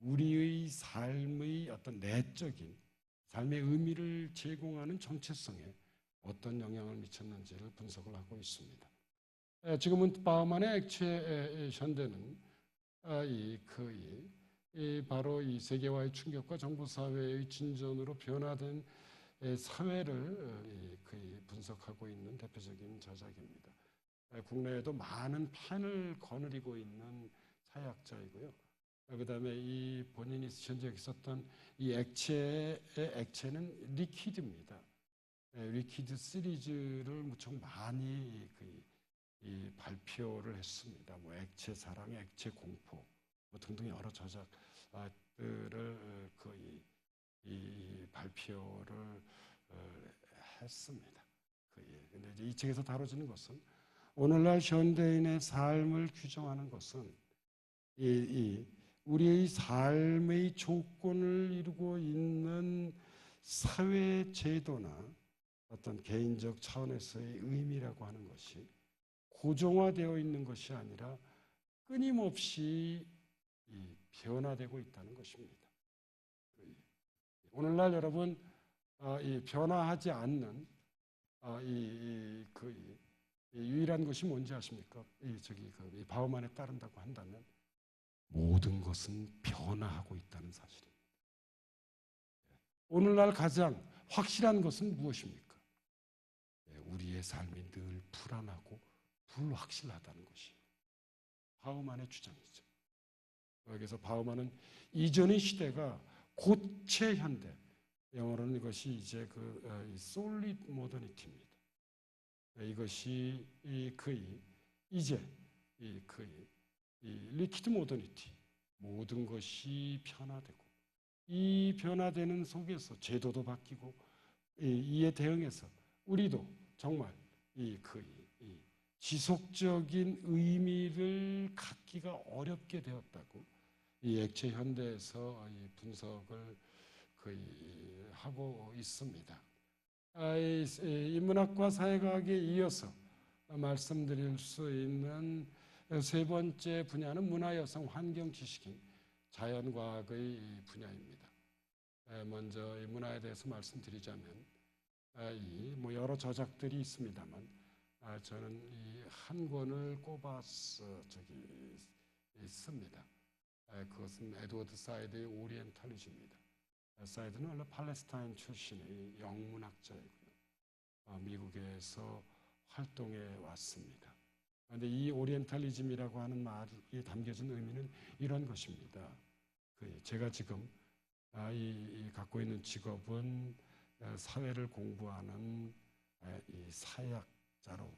우리의 삶의 어떤 내적인 삶의 의미를 제공하는 정체성에 어떤 영향을 미쳤는지를 분석을 하고 있습니다. 지금은 바우만의 액체 현대는 바로 이 세계화의 충격과 정보 사회의 진전으로 변화된 사회를 분석하고 있는 대표적인 저작입니다. 국내에도 많은 펜을 거느리고 있는 사회학자이고요. 그다음에 이 본인이 현재 썼던 이 액체는 리퀴드입니다. 리퀴드 시리즈를 무척 많이 발표를 했습니다. 뭐 액체 사랑, 액체 공포 등등 여러 저작들을 발표를 했습니다. 근데 이제 이 책에서 다뤄지는 것은 오늘날 현대인의 삶을 규정하는 것은 우리의 삶의 조건을 이루고 있는 사회 제도나 어떤 개인적 차원에서의 의미라고 하는 것이 고정화되어 있는 것이 아니라 끊임없이 변화되고 있다는 것입니다. 오늘날 여러분 변화하지 않는 유일한 것이 뭔지 아십니까? 바우만에 따른다고 한다면 모든 것은 변화하고 있다는 사실입니다. 오늘날 가장 확실한 것은 무엇입니까? 우리의 삶이 늘 불안하고 불확실하다는 것이에요. 바우만의 주장이죠. 그래서 바우만은 이전의 시대가 고체 현대, 영어로는 이것이 이제 solid modernity입니다. 이것이 이제 리퀴드 모더니티, 모든 것이 변화되고 이 변화되는 속에서 제도도 바뀌고 이에 대응해서 우리도 정말 지속적인 의미를 갖기가 어렵게 되었다고 이 액체 현대에서 분석을 하고 있습니다. 인문학과 사회과학에 이어서 말씀드릴 수 있는 세 번째 분야는 문화여성 환경 지식인 자연과학의 분야입니다. 먼저 이 문화에 대해서 말씀드리자면 여러 저작들이 있습니다만 저는 이 한 권을 꼽아서 씁니다. 그것은 에드워드 사이드의 오리엔탈리즘입니다. 사이드는 원래 팔레스타인 출신의 영문학자이고요. 미국에서 활동해 왔습니다. 그런데 이 오리엔탈리즘이라고 하는 말이 담겨진 의미는 이런 것입니다. 제가 지금 갖고 있는 직업은 사회를 공부하는 이 사회학자로입니다.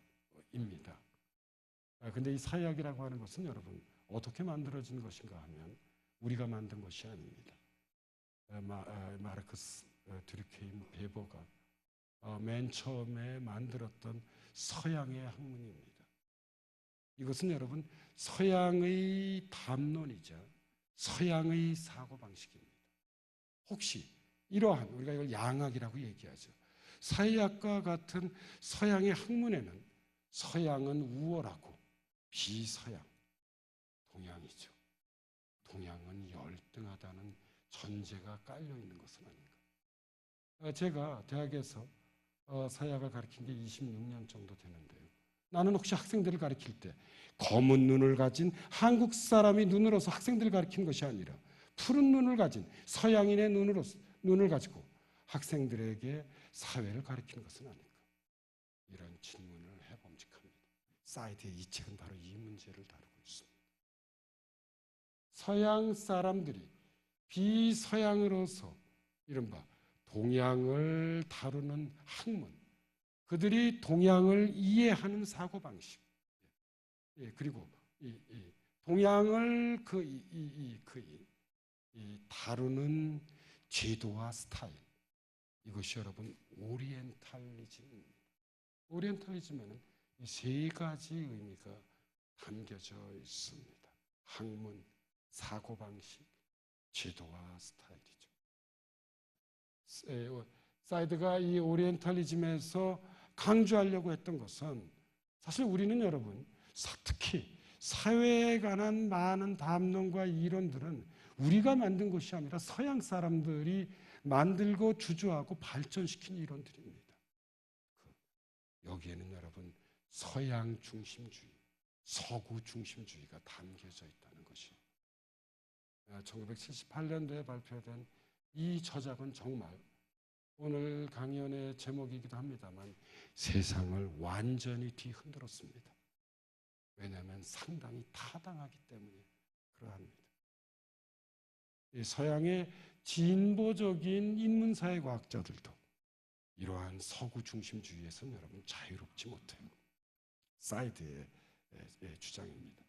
근데 이 사회학이라고 하는 것은 여러분 어떻게 만들어진 것인가 하면 우리가 만든 것이 아닙니다. 마르크스, 드류케임, 베버가 맨 처음에 만들었던 서양의 학문입니다. 이것은 여러분 서양의 담론이자 서양의 사고방식입니다. 혹시 이러한 우리가 이걸 양학이라고 얘기하죠. 사회학과 같은 서양의 학문에는 서양은 우월하고 비서양, 동양이죠. 동양은 열등하다는 전제가 깔려 있는 것은 아닌가. 제가 대학에서 사회학을 가르친 게 26년 정도 되는데요. 나는 혹시 학생들을 가르칠 때 검은 눈을 가진 한국 사람이 눈으로서 학생들을 가르친 것이 아니라 푸른 눈을 가진 서양인의 눈을 가지고 학생들에게 사회를 가르치는 것은 아닌가. 이런 질문을 해봄직합니다. 사이드의 이 책은 바로 이 문제를 다루고 있습니다. 서양 사람들이 비서양으로서 이른바 동양을 다루는 학문, 그들이 동양을 이해하는 사고방식, 그리고 동양을 다루는 제도와 스타일, 이것이 여러분 오리엔탈리즘입니다. 오리엔탈리즘에는 이 세 가지 의미가 담겨져 있습니다. 학문, 사고방식, 제도와 스타일이죠. 사이드가 이 오리엔탈리즘에서 강조하려고 했던 것은 사실 우리는 여러분 특히 사회에 관한 많은 담론과 이론들은 우리가 만든 것이 아니라 서양 사람들이 만들고 주조하고 발전시킨 이론들입니다. 여기에는 여러분 서양 중심주의, 서구 중심주의가 담겨져 있다는 것이요. 1978년도에 발표된 이 저작은 정말 오늘 강연의 제목이기도 합니다만 세상을 완전히 뒤흔들었습니다. 왜냐하면 상당히 타당하기 때문에 그러합니다. 이 서양의 진보적인 인문사회과학자들도 이러한 서구 중심주의에서는 여러분 자유롭지 못해요. 사이드의 주장입니다.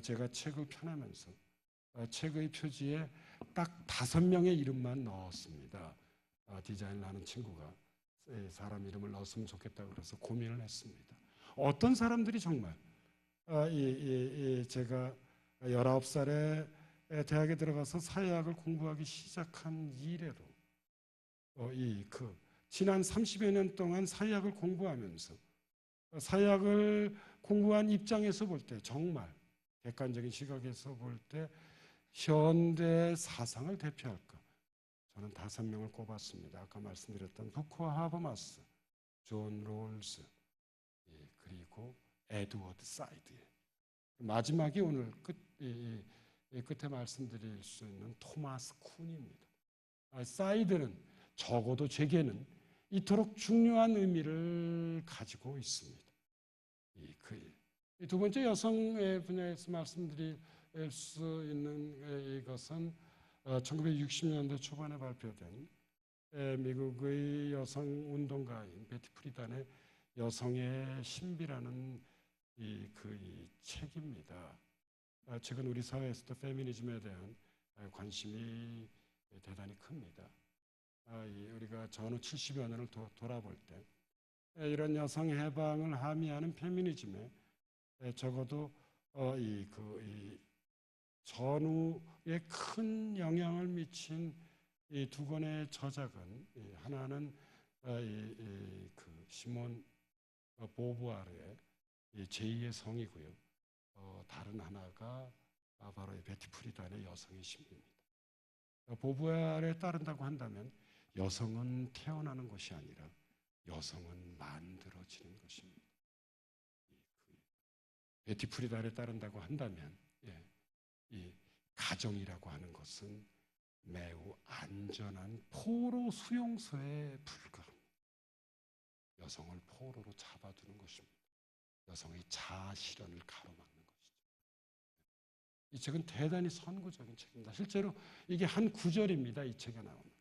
제가 책을 펴내면서 책의 표지에 딱 5명의 이름만 넣었습니다. 디자인을 하는 친구가 사람 이름을 넣었으면 좋겠다고 그래서 고민을 했습니다. 어떤 사람들이 정말 제가 19살에 대학에 들어가서 사회학을 공부하기 시작한 이래로 지난 30여 년 동안 사회학을 공부하면서 사회학을 공부한 입장에서 볼 때 정말 객관적인 시각에서 볼 때 현대 사상을 대표할까? 저는 5명을 꼽았습니다. 아까 말씀드렸던 부커 하버마스, 존 롤스, 그리고 에드워드 사이드. 마지막이 오늘 끝에 말씀드릴 수 있는 토마스 쿤입니다. 사이드는 적어도 제게는 이토록 중요한 의미를 가지고 있습니다. 두 번째 여성의 분야에서 말씀드릴 수 있는 이것은 1960년대 초반에 발표된 미국의 여성 운동가인 베티 프리단의 여성의 신비라는 이 책입니다. 최근 우리 사회에서도 페미니즘에 대한 관심이 대단히 큽니다. 우리가 전후 70여 년을 돌아볼 때 이런 여성 해방을 함의하는 페미니즘에 적어도 전후에 큰 영향을 미친 이 두 권의 저작은 하나는 시몬 보부아르의 제2의 성이고요. 다른 하나가 바로 베티 프리단의 여성의 신비입니다. 보부아르에 따른다고 한다면 여성은 태어나는 것이 아니라 여성은 만들어지는 것입니다. 베티 프리단에 따른다고 한다면 이 가정이라고 하는 것은 매우 안전한 포로 수용소에 불과합니다. 여성을 포로로 잡아두는 것입니다. 여성의 자아 실현을 가로막는 것이죠. 이 책은 대단히 선구적인 책입니다. 실제로 이게 한 구절입니다. 이 책에 나오는.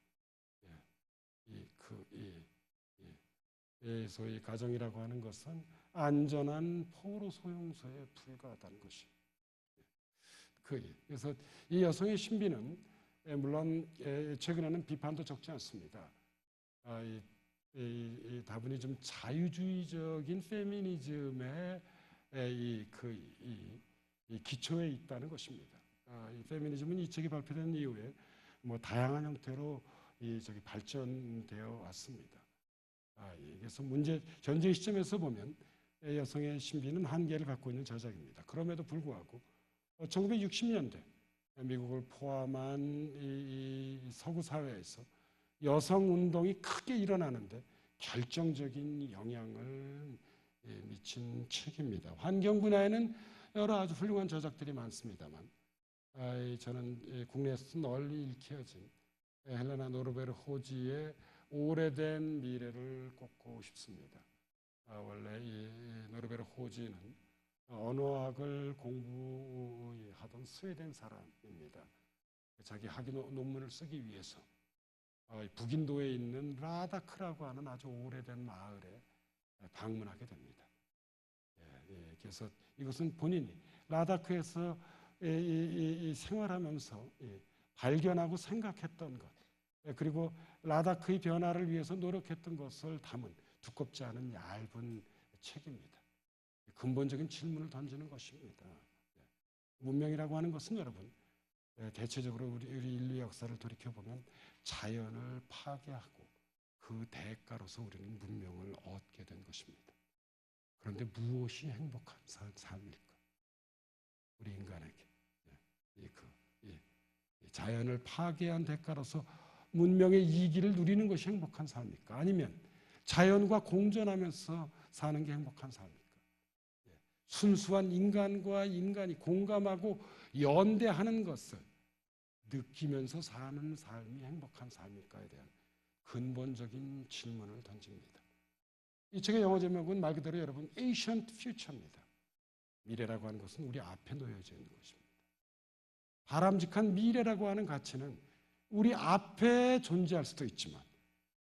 소위 가정이라고 하는 것은 안전한 포로 소용소에 불과하다는 것이. 그래서 이 여성의 신비는 물론 최근에는 비판도 적지 않습니다. 다분히 좀 자유주의적인 페미니즘의 이 기초에 있다는 것입니다. 이 페미니즘은 이 책이 발표된 이후에 뭐 다양한 형태로 발전되어 왔습니다. 그래서 현재 시점에서 보면 여성의 신비는 한계를 갖고 있는 저작입니다. 그럼에도 불구하고 1960년대 미국을 포함한 이 서구 사회에서 여성 운동이 크게 일어나는데 결정적인 영향을 미친 책입니다. 환경 분야에는 여러 아주 훌륭한 저작들이 많습니다만 저는 국내에서 널리 읽혀진 헬레나 노르베르 호지의 오래된 미래를 꼽고 싶습니다. 원래 이 노르베르 호지는 언어학을 공부하던 스웨덴 사람입니다. 자기 학위 논문을 쓰기 위해서 북인도에 있는 라다크라고 하는 아주 오래된 마을에 방문하게 됩니다. 그래서 이것은 본인이 라다크에서 생활하면서 발견하고 생각했던 것, 그리고 라다크의 변화를 위해서 노력했던 것을 담은 두껍지 않은 얇은 책입니다. 근본적인 질문을 던지는 것입니다. 문명이라고 하는 것은 여러분 대체적으로 우리 인류 역사를 돌이켜보면 자연을 파괴하고 그 대가로서 우리는 문명을 얻게 된 것입니다. 그런데 무엇이 행복한 삶일까? 우리 인간에게 자연을 파괴한 대가로서 문명의 이기를 누리는 것이 행복한 삶입니까? 아니면 자연과 공존하면서 사는 게 행복한 삶입니까? 순수한 인간과 인간이 공감하고 연대하는 것을 느끼면서 사는 삶이 행복한 삶일까에 대한 근본적인 질문을 던집니다. 이 책의 영어 제목은 말 그대로 여러분 Ancient Future입니다. 미래라고 하는 것은 우리 앞에 놓여져 있는 것입니다. 바람직한 미래라고 하는 가치는 우리 앞에 존재할 수도 있지만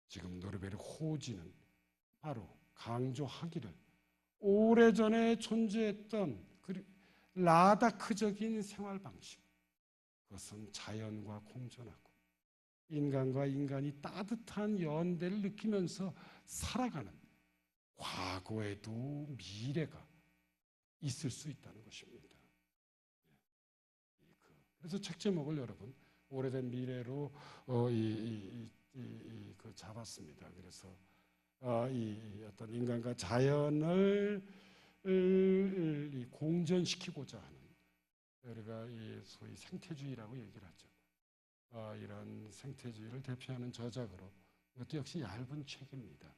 지금 노르베르 호지는 바로 강조하기를 오래전에 존재했던 라다크적인 생활 방식, 그것은 자연과 공존하고 인간과 인간이 따뜻한 연대를 느끼면서 살아가는 과거에도 미래가 있을 수 있다는 것입니다. 그래서 책 제목을 여러분 오래된 미래로 잡았습니다. 그래서 어떤 인간과 자연을 공존시키고자 하는, 우리가 소위 생태주의라고 얘기를 하죠. 이런 생태주의를 대표하는 저작으로 이것도 역시 얇은 책입니다.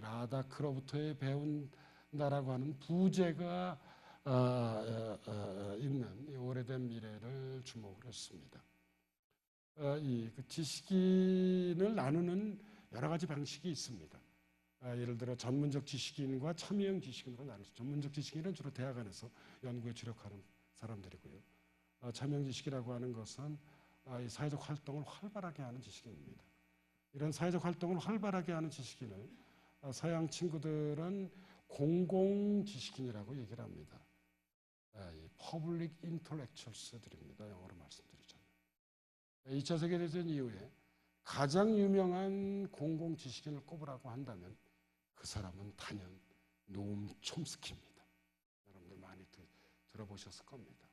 라다크로부터의 배운다라고 하는 부제가 있는 이 오래된 미래를 주목을 했습니다. 지식인을 나누는 여러 가지 방식이 있습니다. 예를 들어 전문적 지식인과 참여형 지식인으로 나누죠. 전문적 지식인은 주로 대학 안에서 연구에 주력하는 사람들이고요. 참여형 지식이라고 하는 것은 이 사회적 활동을 활발하게 하는 지식인입니다. 이런 사회적 활동을 활발하게 하는 지식인을 서양 친구들은 공공 지식인이라고 얘기를 합니다. Public Intellectuals들입니다. 영어로 말씀드리자면. 2차 세계대전 이후에 가장 유명한 공공 지식인을 꼽으라고 한다면 그 사람은 단연 노엄 촘스키입니다. 여러분들 많이 들어보셨을 겁니다.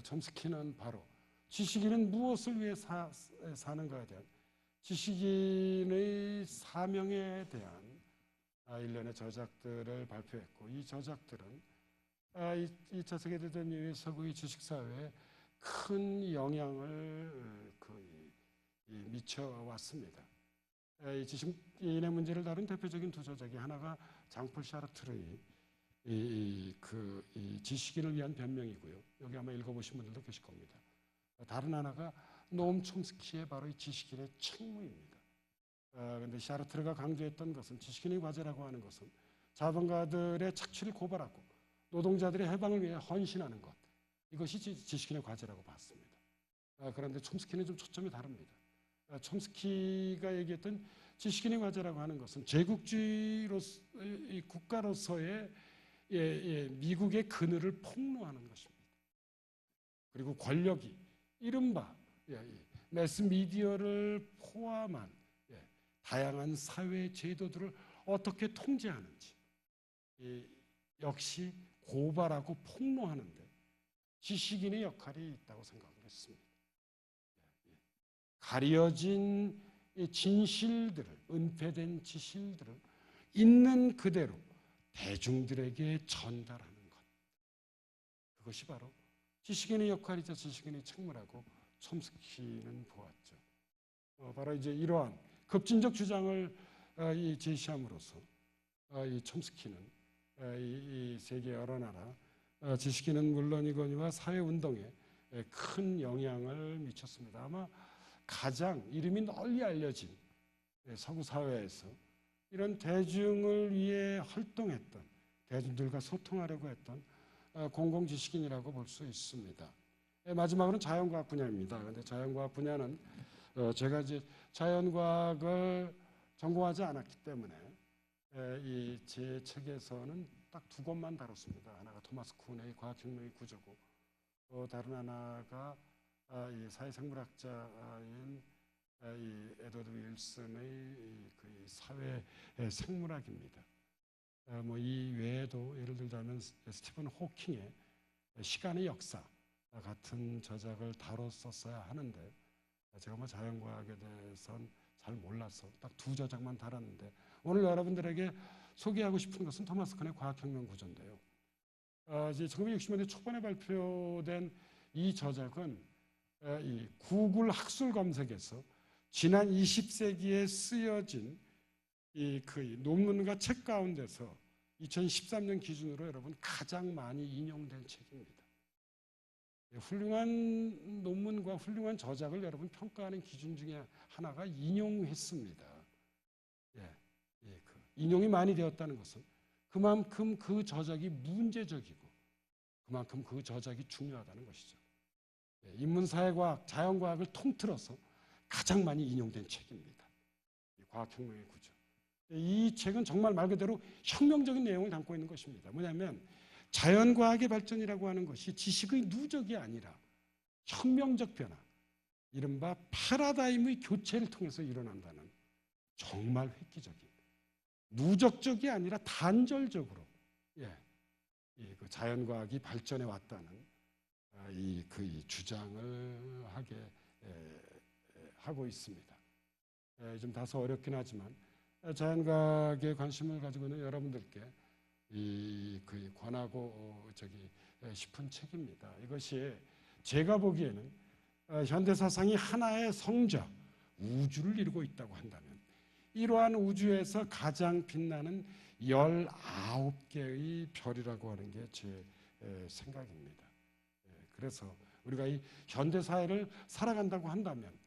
촘스키는 바로 지식인은 무엇을 위해 사는가에 대한 지식인의 사명에 대한 일련의 저작들을 발표했고, 이 저작들은 2차 세계대전 이후에 서구의 지식사회에 큰 영향을 미쳐왔습니다. 이 지식인의 문제를 다룬 대표적인 두 저작이, 하나가 장폴 샤르트르의 이 지식인을 위한 변명이고요. 여기 아마 읽어보신 분들도 계실 겁니다. 다른 하나가 노엄 촘스키의 바로 이 지식인의 책무입니다. 그런데 샤르트르가 강조했던 것은, 지식인의 과제라고 하는 것은 자본가들의 착취를 고발하고 노동자들의 해방을 위해 헌신하는 것, 이것이 지식인의 과제라고 봤습니다. 그런데 촘스키는 좀 초점이 다릅니다. 촘스키가 얘기했던 지식인의 과제라고 하는 것은 제국주의로서 국가로서의 미국의 그늘을 폭로하는 것입니다. 그리고 권력이 이른바 매스미디어를 포함한 다양한 사회 제도들을 어떻게 통제하는지, 역시 고발하고 폭로하는데 지식인의 역할이 있다고 생각했습니다. 가려진 진실들을, 은폐된 진실들을 있는 그대로 대중들에게 전달하는 것, 그것이 바로 지식인의 역할이자 지식인의 책무라고 촘스키는 보았죠. 바로 이제 이러한 급진적 주장을 제시함으로써 이 촘스키는 이 세계 여러 나라 지식인은 물론이거니와 사회운동에 큰 영향을 미쳤습니다. 아마 가장 이름이 널리 알려진 서구 사회에서 이런 대중을 위해 활동했던, 대중들과 소통하려고 했던 공공지식인이라고 볼 수 있습니다. 마지막으로는 자연과학 분야입니다. 그런데 자연과학 분야는 제가 이제 자연과학을 전공하지 않았기 때문에 이 제 책에서는 딱 두 권만 다뤘습니다. 하나가 토마스 쿤의 과학혁명의 구조고, 다른 하나가 이 사회생물학자인 이 에드워드 윌슨의 그 사회 생물학입니다. 뭐 이 외에도 예를 들자면 스티븐 호킹의 시간의 역사 같은 저작을 다뤘었어야 하는데, 제가 뭐 자연과학에 대해서는 잘 몰라서 딱 두 저작만 달았는데, 오늘 여러분들에게 소개하고 싶은 것은 토마스 칸의 과학혁명 구조인데요. 이제 1960년대 초반에 발표된 이 저작은 이 구글 학술 검색에서 지난 20세기에 쓰여진 그 논문과 책 가운데서 2013년 기준으로 여러분 가장 많이 인용된 책입니다. 훌륭한 논문과 훌륭한 저작을 여러분 평가하는 기준 중에 하나가 인용했습니다. 인용이 많이 되었다는 것은 그만큼 그 저작이 문제적이고 그만큼 그 저작이 중요하다는 것이죠. 인문사회과학, 자연과학을 통틀어서 가장 많이 인용된 책입니다. 과학혁명의 구조. 이 책은 정말 말 그대로 혁명적인 내용을 담고 있는 것입니다. 뭐냐면 자연과학의 발전이라고 하는 것이 지식의 누적이 아니라 혁명적 변화, 이른바 패러다임의 교체를 통해서 일어난다는 정말 획기적인, 누적적이 아니라 단절적으로 그 자연과학이 발전해 왔다는 이 주장을 하고 있습니다. 좀 다소 어렵긴 하지만 자연과학에 관심을 가지고 있는 여러분들께 권하고 싶은 책입니다. 이것이 제가 보기에는 현대 사상이 하나의 성자, 우주를 이루고 있다고 한다면 이러한 우주에서 가장 빛나는 19개의 별이라고 하는 게 제 생각입니다. 그래서 우리가 이 현대사회를 살아간다고 한다면,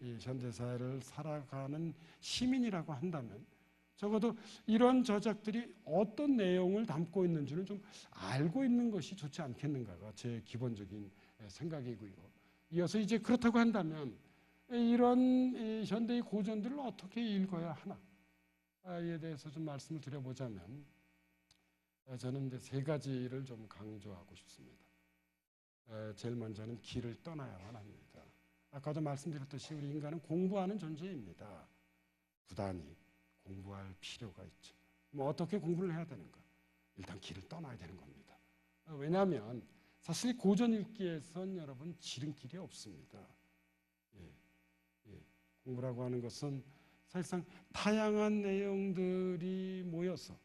이 현대사회를 살아가는 시민이라고 한다면 적어도 이런 저작들이 어떤 내용을 담고 있는지는 좀 알고 있는 것이 좋지 않겠는가가 제 기본적인 생각이고요. 이어서 이제 그렇다고 한다면 이런 현대의 고전들을 어떻게 읽어야 하나에 대해서 좀 말씀을 드려보자면, 저는 이제 세 가지를 좀 강조하고 싶습니다. 제일 먼저는 길을 떠나야만 합니다. 아까도 말씀드렸듯이 우리 인간은 공부하는 존재입니다. 부단히 공부할 필요가 있죠. 뭐 어떻게 공부를 해야 되는가? 일단 길을 떠나야 되는 겁니다. 왜냐하면 사실 고전 읽기에선 여러분 지름길이 없습니다. 공부라고 하는 것은 사실상 다양한 내용들이 모여서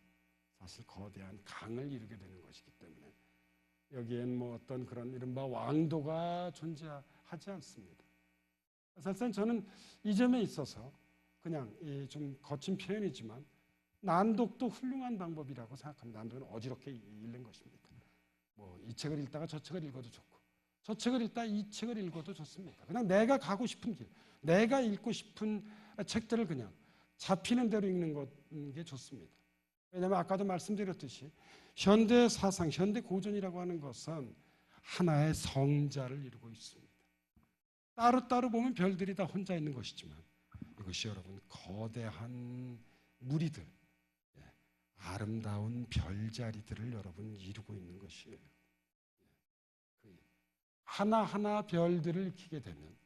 사실 거대한 강을 이루게 되는 것이기 때문에 여기엔 뭐 어떤 그런 이른바 왕도가 존재하지 않습니다. 사실상 저는 이 점에 있어서 그냥 좀 거친 표현이지만 난독도 훌륭한 방법이라고 생각합니다. 난독은 어지럽게 읽는 것입니다. 뭐 이 책을 읽다가 저 책을 읽어도 좋고, 저 책을 읽다 이 책을 읽어도 좋습니다. 그냥 내가 가고 싶은 길, 내가 읽고 싶은 책들을 그냥 잡히는 대로 읽는 게 좋습니다. 왜냐하면 아까도 말씀드렸듯이 현대 사상, 현대 고전이라고 하는 것은 하나의 성자를 이루고 있습니다. 따로따로 보면 별들이 다 혼자 있는 것이지만 이것이 여러분 거대한 무리들, 아름다운 별자리들을 여러분 이루고 있는 것이에요. 하나하나 별들을 익히게 되면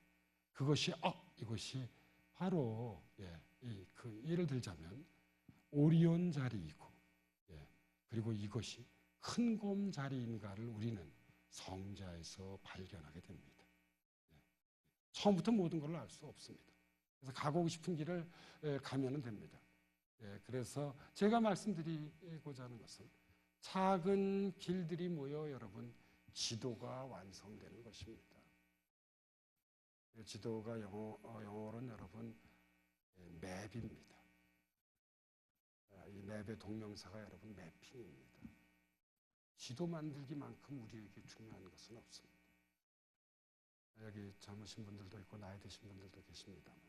그것이 이것이 바로 예를 들자면 오리온 자리이고 그리고 이것이 큰 곰 자리인가를 우리는 성자에서 발견하게 됩니다. 처음부터 모든 걸 알 수 없습니다. 그래서 가고 싶은 길을 가면 됩니다. 그래서 제가 말씀드리고자 하는 것은 작은 길들이 모여 여러분 지도가 완성되는 것입니다. 지도가 영어로는 여러분 맵입니다. 이 맵의 동명사가 여러분 매핑입니다. 지도 만들기만큼 우리에게 중요한 것은 없습니다. 여기 젊으신 분들도 있고 나이 드신 분들도 계십니다만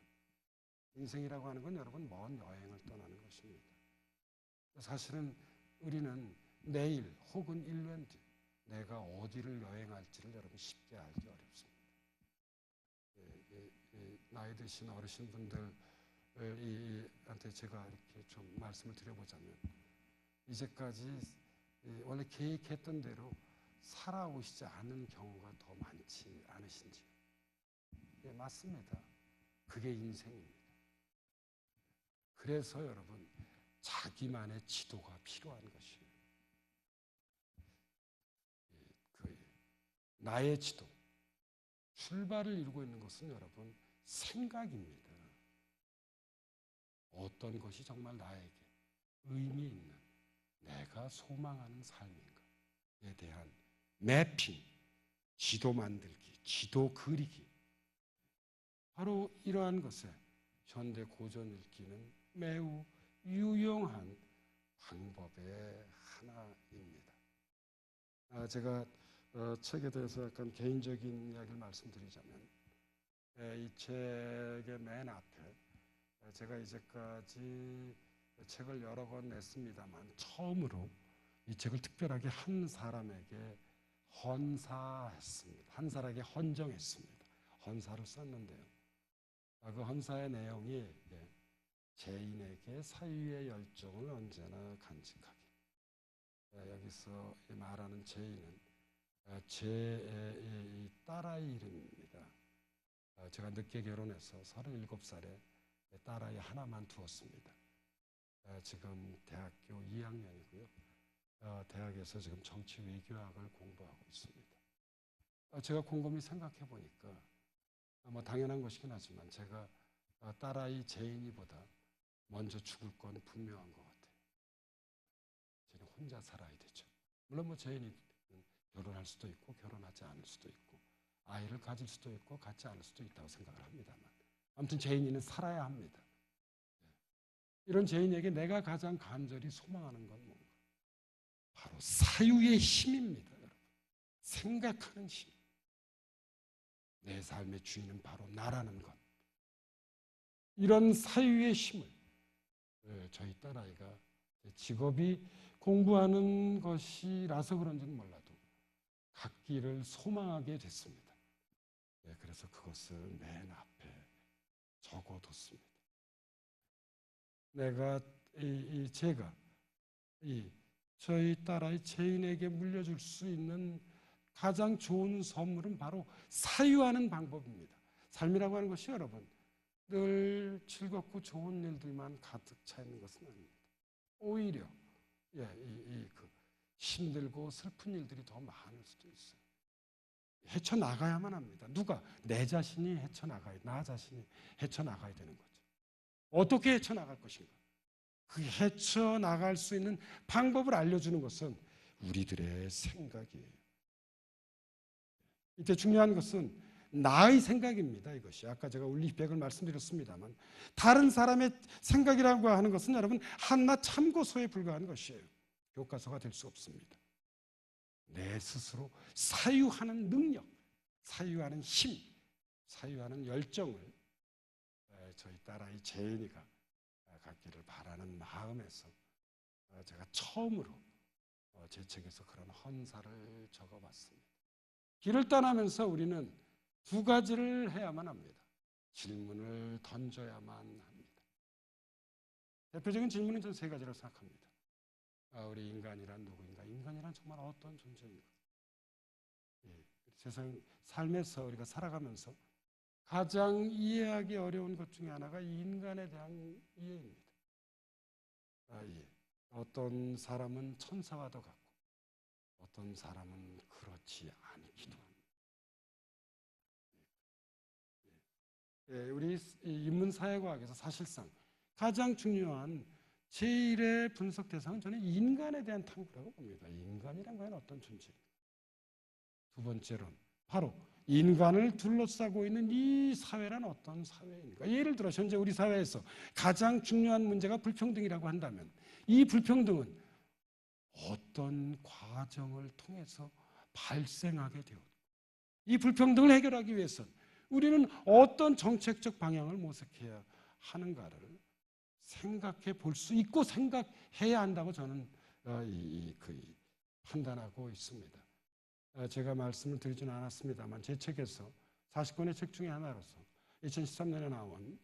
인생이라고 하는 건 여러분 먼 여행을 떠나는 것입니다. 사실은 우리는 내일 혹은 1년 뒤 내가 어디를 여행할지를 여러분 쉽게 알기 어렵습니다. 나이 드신 어르신 분들한테 제가 이렇게 좀 말씀을 드려보자면 이제까지 원래 계획했던 대로 살아오시지 않은 경우가 더 많지 않으신지요? 맞습니다. 그게 인생입니다. 그래서 여러분 자기만의 지도가 필요한 것이에요. 나의 지도, 출발을 이루고 있는 것은 여러분 생각입니다. 어떤 것이 정말 나에게 의미 있는 내가 소망하는 삶인가에 대한 매핑, 지도 만들기, 지도 그리기. 바로 이러한 것에 현대 고전 읽기는 매우 유용한 방법의 하나입니다. 제가 책에 대해서 약간 개인적인 이야기를 말씀드리자면 이 책의 맨 앞에 제가 이제까지 책을 여러 권 냈습니다만 처음으로 이 책을 특별하게 한 사람에게 헌사했습니다. 한 사람에게 헌정했습니다. 헌사를 썼는데요. 그 헌사의 내용이 죄인에게 사유의 열정을 언제나 간직하기. 여기서 말하는 죄인은 제 딸아이 이름입니다. 제가 늦게 결혼해서 37살에 딸아이 하나만 두었습니다. 지금 대학교 2학년이고요. 대학에서 지금 정치 외교학을 공부하고 있습니다. 제가 곰곰이 생각해 보니까 당연한 것이긴 하지만 제가 딸아이 제인이보다 먼저 죽을 건 분명한 것 같아요. 저는 혼자 살아야 되죠. 물론 제인이 결혼할 수도 있고 결혼하지 않을 수도 있고 아이를 가질 수도 있고 갖지 않을 수도 있다고 생각을 합니다만 아무튼 제인이는 살아야 합니다. 이런 제인에게 내가 가장 간절히 소망하는 건 뭔가? 바로 사유의 힘입니다. 여러분. 생각하는 힘. 내 삶의 주인은 바로 나라는 것. 이런 사유의 힘을 저희 딸아이가 직업이 공부하는 것이라서 그런지는 몰라도 갖기를 소망하게 됐습니다. 그래서 그것을 맨 앞에 적어뒀습니다. 제가 저희 딸아이 제인에게 물려줄 수 있는 가장 좋은 선물은 바로 사유하는 방법입니다. 삶이라고 하는 것이 여러분 늘 즐겁고 좋은 일들만 가득 차 있는 것은 아닙니다. 오히려 힘들고 슬픈 일들이 더 많을 수도 있어요. 헤쳐나가야만 합니다. 누가? 내 자신이 헤쳐나가야, 나 자신이 헤쳐나가야 되는 거죠. 어떻게 헤쳐나갈 것인가? 그 헤쳐나갈 수 있는 방법을 알려주는 것은 우리들의 생각이에요. 이때 중요한 것은 나의 생각입니다. 이것이 아까 제가 올리브백을 말씀드렸습니다만 다른 사람의 생각이라고 하는 것은 여러분 한낱 참고서에 불과한 것이에요. 교과서가 될 수 없습니다. 내 스스로 사유하는 능력, 사유하는 힘, 사유하는 열정을 저희 딸아이 제인이가 갖기를 바라는 마음에서 제가 처음으로 제 책에서 그런 헌사를 적어봤습니다. 길을 떠나면서 우리는 두 가지를 해야만 합니다. 질문을 던져야만 합니다. 대표적인 질문은 저는 세 가지라고 생각합니다. 우리 인간이란 누구인가? 인간이란 정말 어떤 존재인가? 세상 삶에서 우리가 살아가면서 가장 이해하기 어려운 것 중에 하나가 인간에 대한 이해입니다. 어떤 사람은 천사와도 같고 어떤 사람은 그렇지 않기도 합니다. 우리 인문사회과학에서 사실상 가장 중요한 제1의 분석 대상은 저는 인간에 대한 탐구라고 봅니다. 인간이란 과연 어떤 존재인가? 두 번째로는 바로 인간을 둘러싸고 있는 이 사회란 어떤 사회인가? 예를 들어 현재 우리 사회에서 가장 중요한 문제가 불평등이라고 한다면 이 불평등은 어떤 과정을 통해서 발생하게 되었고 이 불평등을 해결하기 위해서는 우리는 어떤 정책적 방향을 모색해야 하는가를 생각해 볼 수 있고 생각해야 한다고 저는 판단하고 있습니다. 제가 말씀을 드리지는 않았습니다만 제 책에서 40권의 책 중에 하나로서 2013년에 나온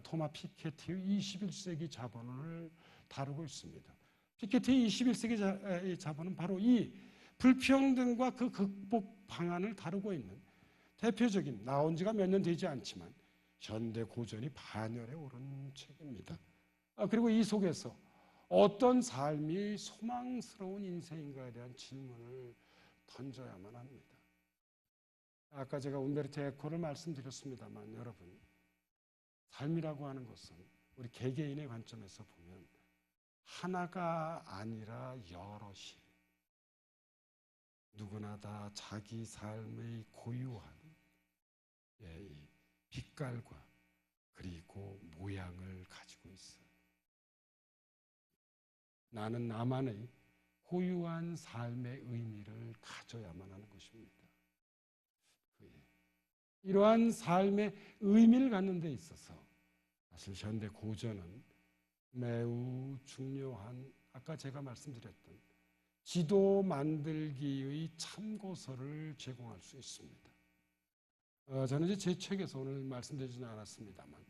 토마 피케티의 21세기 자본을 다루고 있습니다. 피케티의 21세기 자본은 바로 이 불평등과 그 극복 방안을 다루고 있는 대표적인 나온 지가 몇 년 되지 않지만 현대 고전이 반열에 오른 책입니다. 그리고 이 속에서 어떤 삶이 소망스러운 인생인가에 대한 질문을 던져야만 합니다. 아까 제가 움베르토 에코를 말씀드렸습니다만 여러분, 삶이라고 하는 것은 우리 개개인의 관점에서 보면 하나가 아니라 여럿이 누구나 다 자기 삶의 고유한 빛깔과 그리고 모양을 가지고 있어요. 나는 나만의 고유한 삶의 의미를 가져야만 하는 것입니다. 이러한 삶의 의미를 갖는 데 있어서 사실 현대 고전은 매우 중요한 아까 제가 말씀드렸던 지도 만들기의 참고서를 제공할 수 있습니다. 저는 이제 제 책에서 오늘 말씀드리지는 않았습니다만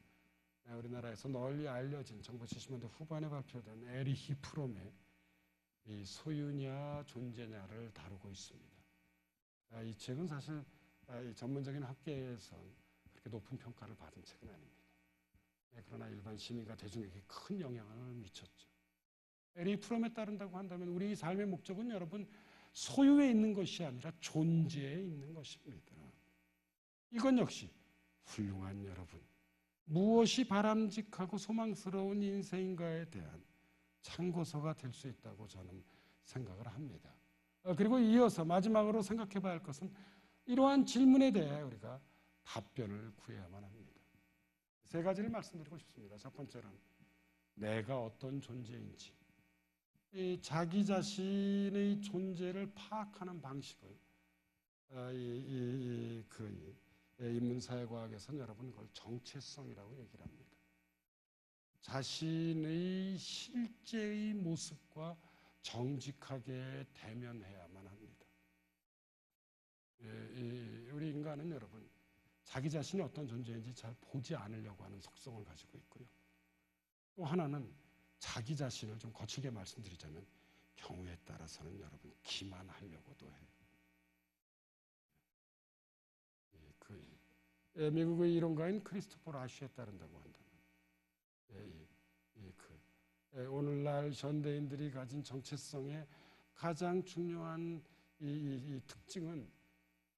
우리나라에서 널리 알려진 1970년대 후반에 발표된 에리히 프롬의 이 소유냐 존재냐를 다루고 있습니다. 이 책은 사실 전문적인 학계에서 그렇게 높은 평가를 받은 책은 아닙니다. 그러나 일반 시민과 대중에게 큰 영향을 미쳤죠. 에리 프롬에 따른다고 한다면 우리 삶의 목적은 여러분 소유에 있는 것이 아니라 존재에 있는 것입니다. 이건 역시 훌륭한 여러분 무엇이 바람직하고 소망스러운 인생인가에 대한 참고서가 될 수 있다고 저는 생각을 합니다. 그리고 이어서 마지막으로 생각해 봐야 할 것은 이러한 질문에 대해 우리가 답변을 구해야만 합니다. 세 가지를 말씀드리고 싶습니다. 첫 번째는 내가 어떤 존재인지 자기 자신의 존재를 파악하는 방식을 인문사회과학에서는 여러분 그걸 정체성이라고 얘기를 합니다. 자신의 실제의 모습과 정직하게 대면해야만 합니다. 우리 인간은 여러분 자기 자신이 어떤 존재인지 잘 보지 않으려고 하는 속성을 가지고 있고요. 또 하나는 자기 자신을 좀 거칠게 말씀드리자면 경우에 따라서는 여러분 기만하려고도 해요. 미국의 이론가인 크리스토퍼 라쉬에 따른다고 한다면 오늘날 현대인들이 가진 정체성의 가장 중요한 이 특징은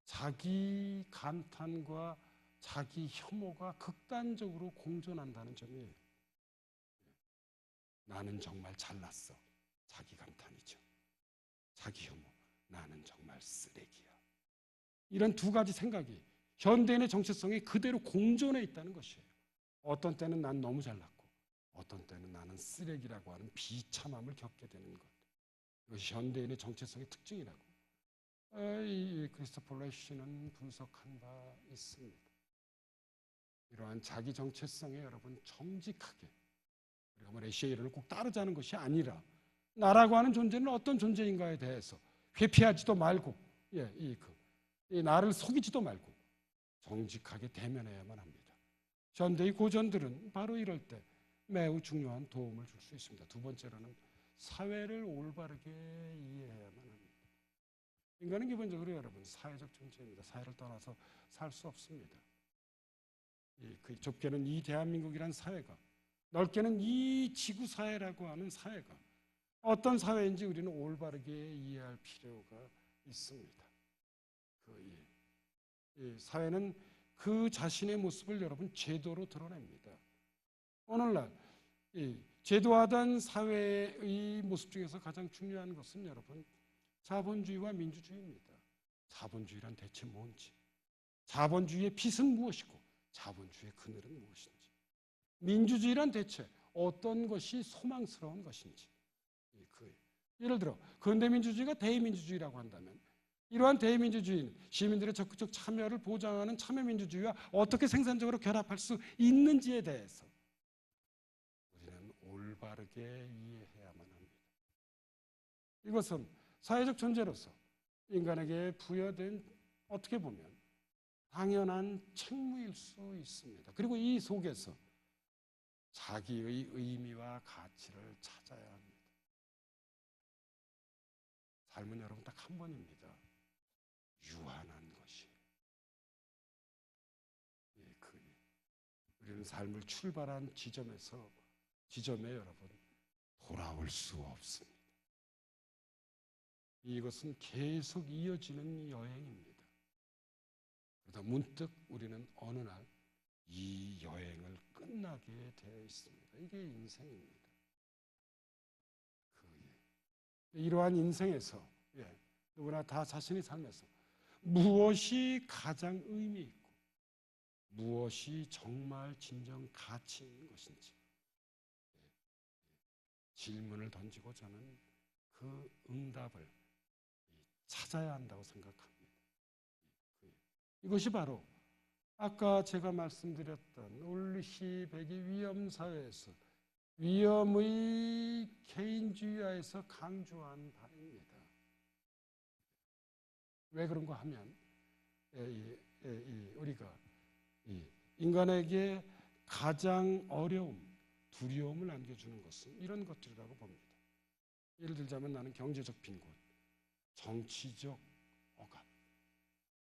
자기 감탄과 자기 혐오가 극단적으로 공존한다는 점이에요. 나는 정말 잘났어. 자기 감탄이죠. 자기 혐오. 나는 정말 쓰레기야. 이런 두 가지 생각이 현대인의 정체성이 그대로 공존해 있다는 것이에요. 어떤 때는 난 너무 잘났고 어떤 때는 나는 쓰레기라고 하는 비참함을 겪게 되는 것. 이것이 현대인의 정체성의 특징이라고 이 크리스토퍼 라쉬는 분석한 바 있습니다. 이러한 자기 정체성에 여러분 정직하게 우리가 라쉬의 이론을 꼭 따르자는 것이 아니라 나라고 하는 존재는 어떤 존재인가에 대해서 회피하지도 말고, 이 나를 속이지도 말고 정직하게 대면해야만 합니다. 현대의 고전들은 바로 이럴 때 매우 중요한 도움을 줄 수 있습니다. 두 번째로는 사회를 올바르게 이해해야만 합니다. 인간은 기본적으로 여러분 사회적 존재입니다. 사회를 떠나서 살 수 없습니다. 좁게는 이 대한민국이라는 사회가, 넓게는 이 지구사회라고 하는 사회가 어떤 사회인지 우리는 올바르게 이해할 필요가 있습니다. 이 사회는 그 자신의 모습을 여러분 제도로 드러냅니다. 오늘날 이 제도화된 사회의 모습 중에서 가장 중요한 것은 여러분 자본주의와 민주주의입니다. 자본주의란 대체 뭔지, 자본주의의 빛은 무엇이고 자본주의의 그늘은 무엇인지, 민주주의란 대체 어떤 것이 소망스러운 것인지. 예를 들어 근대민주주의가 대의민주주의라고 한다면 이러한 대의민주주의는 시민들의 적극적 참여를 보장하는 참여민주주의와 어떻게 생산적으로 결합할 수 있는지에 대해서 우리는 올바르게 이해해야만 합니다. 이것은 사회적 존재로서 인간에게 부여된 어떻게 보면 당연한 책무일 수 있습니다. 그리고 이 속에서 자기의 의미와 가치를 찾아야 합니다. 삶은 여러분 딱 한 번입니다. 유한한 것이. 우리는 삶을 출발한 지점에 여러분 돌아올 수 없습니다. 이것은 계속 이어지는 여행입니다. 그러다 문득 우리는 어느 날 이 여행을 끝나게 되어 있습니다. 이게 인생입니다. 이러한 인생에서 누구나 다 자신의 삶에서 무엇이 가장 의미 있고 무엇이 정말 진정 가치 있는 것인지 질문을 던지고 저는 그 응답을 찾아야 한다고 생각합니다. 이것이 바로 아까 제가 말씀드렸던 울리히백의 위험사회에서 위험의 개인주의하에서 강조한 바입니다. 왜 그런가 하면 우리가 인간에게 가장 어려움, 두려움을 안겨주는 것은 이런 것들이라고 봅니다. 예를 들자면 나는 경제적 빈곤, 정치적 억압.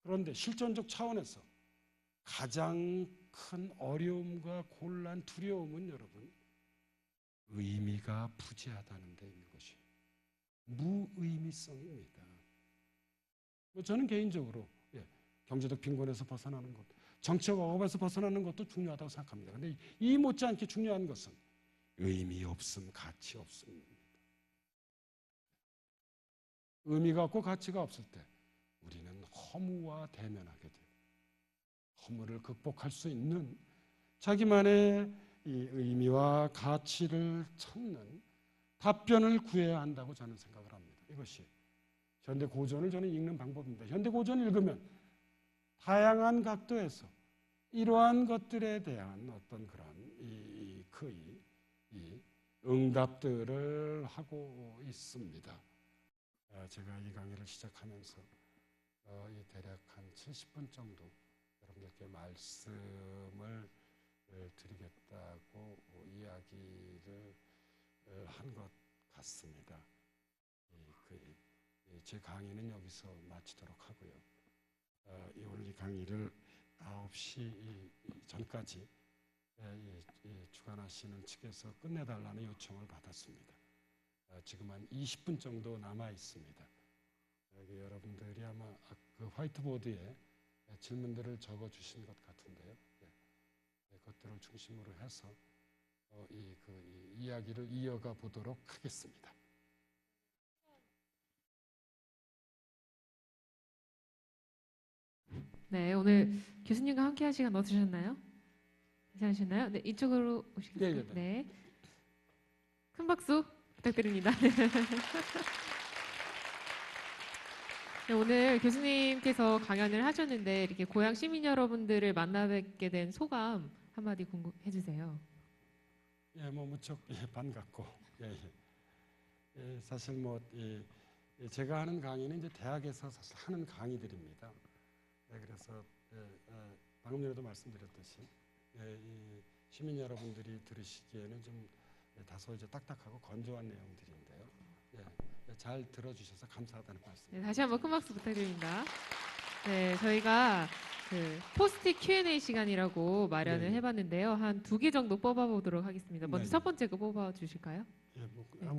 그런데 실존적 차원에서 가장 큰 어려움과 곤란, 두려움은 여러분 의미가 부재하다는 데 있는 것이 무의미성입니다. 저는 개인적으로 경제적 빈곤에서 벗어나는 것, 정치적 억압에서 벗어나는 것도 중요하다고 생각합니다. 그런데 이 못지않게 중요한 것은 의미 없음, 가치 없음입니다. 의미가 없고 가치가 없을 때 우리는 허무와 대면하게 돼요. 허무를 극복할 수 있는 자기만의 이 의미와 가치를 찾는 답변을 구해야 한다고 저는 생각을 합니다. 이것이 현대 고전을 저는 읽는 방법입니다. 현대 고전을 읽으면 다양한 각도에서 이러한 것들에 대한 어떤 그런 이 응답들을 하고 있습니다. 제가 이 강의를 시작하면서 대략 한 70분 정도 여러분들께 말씀을 드리겠다고 이야기를 한 것 같습니다. 제 강의는 여기서 마치도록 하고요. 오늘 이 강의를 9시 전까지 주관하시는 측에서 끝내달라는 요청을 받았습니다. 지금 한 20분 정도 남아 있습니다. 여러분들이 아마 그 화이트보드에 질문들을 적어주신 것 같은데요. 그것들을 중심으로 해서 이 이야기를 이어가 보도록 하겠습니다. 네, 오늘 교수님과 함께 할 시간 얻으셨나요? 괜찮으셨나요? 네, 이쪽으로 오시겠습니다. 네. 큰 박수 부탁드립니다. 네, 오늘 교수님께서 강연을 하셨는데 이렇게 고향 시민 여러분들을 만나 뵙게 된 소감 한마디 궁금해 주세요. 무척 반갑고 사실 제가 하는 강의는 이제 대학에서 사실 하는 강의들입니다. 그래서 방금 전에도 말씀드렸듯이 이 시민 여러분들이 들으시기에는 좀 다소 이제 딱딱하고 건조한 내용들인데요. 잘 들어주셔서 감사하다는 말씀. 네, 다시 한번 큰 박수 부탁드립니다. 네, 저희가 그 포스트 Q&A 시간이라고 마련을 네. 해봤는데요. 한 2개 정도 뽑아보도록 하겠습니다. 먼저 네. 첫 번째 거 뽑아주실까요? 네,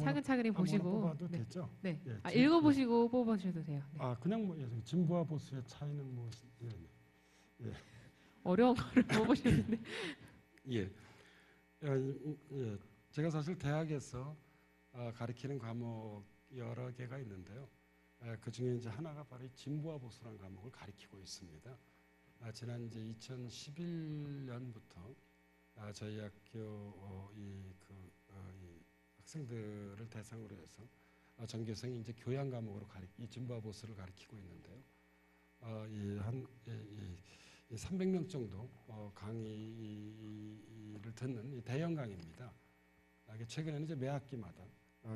차근차근히 보시고 뽑아도 네. 되죠? 네. 예, 읽어보시고 뽑아주셔도 돼요. 네. 그냥 진보와 보수의 차이는 무엇이? 어려운 거를 뽑으셨는데. 예. 제가 사실 대학에서 가르치는 과목 여러 개가 있는데요. 그 중에 이제 하나가 바로 이 진보와 보수라는 과목을 가르치고 있습니다. 지난 이제 2011년부터 저희 학교 이 학생들을 대상으로 해서 전교생이 이제 교양 과목으로 이 진보와 보수를 가르치고 있는데요. 한 300명 정도 강의를 듣는 이 대형 강의입니다. 최근에는 이제 매 학기마다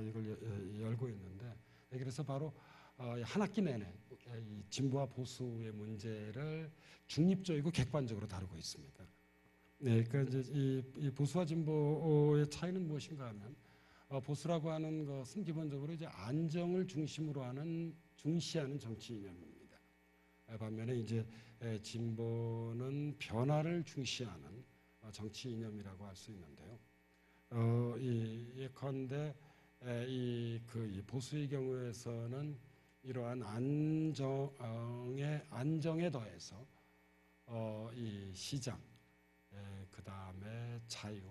이걸 열고 있는데, 그래서 바로 한 학기 내내 이 진보와 보수의 문제를 중립적이고 객관적으로 다루고 있습니다. 네, 그러니까 이제 이 보수와 진보의 차이는 무엇인가 하면, 보수라고 하는 것은 기본적으로 이제 안정을 중심으로 중시하는 정치 이념입니다. 반면에 이제 진보는 변화를 중시하는 정치 이념이라고 할 수 있는데요. 예컨대 이 보수의 경우에서는 이러한 안정에 더해서 이 시장, 그 다음에 자유,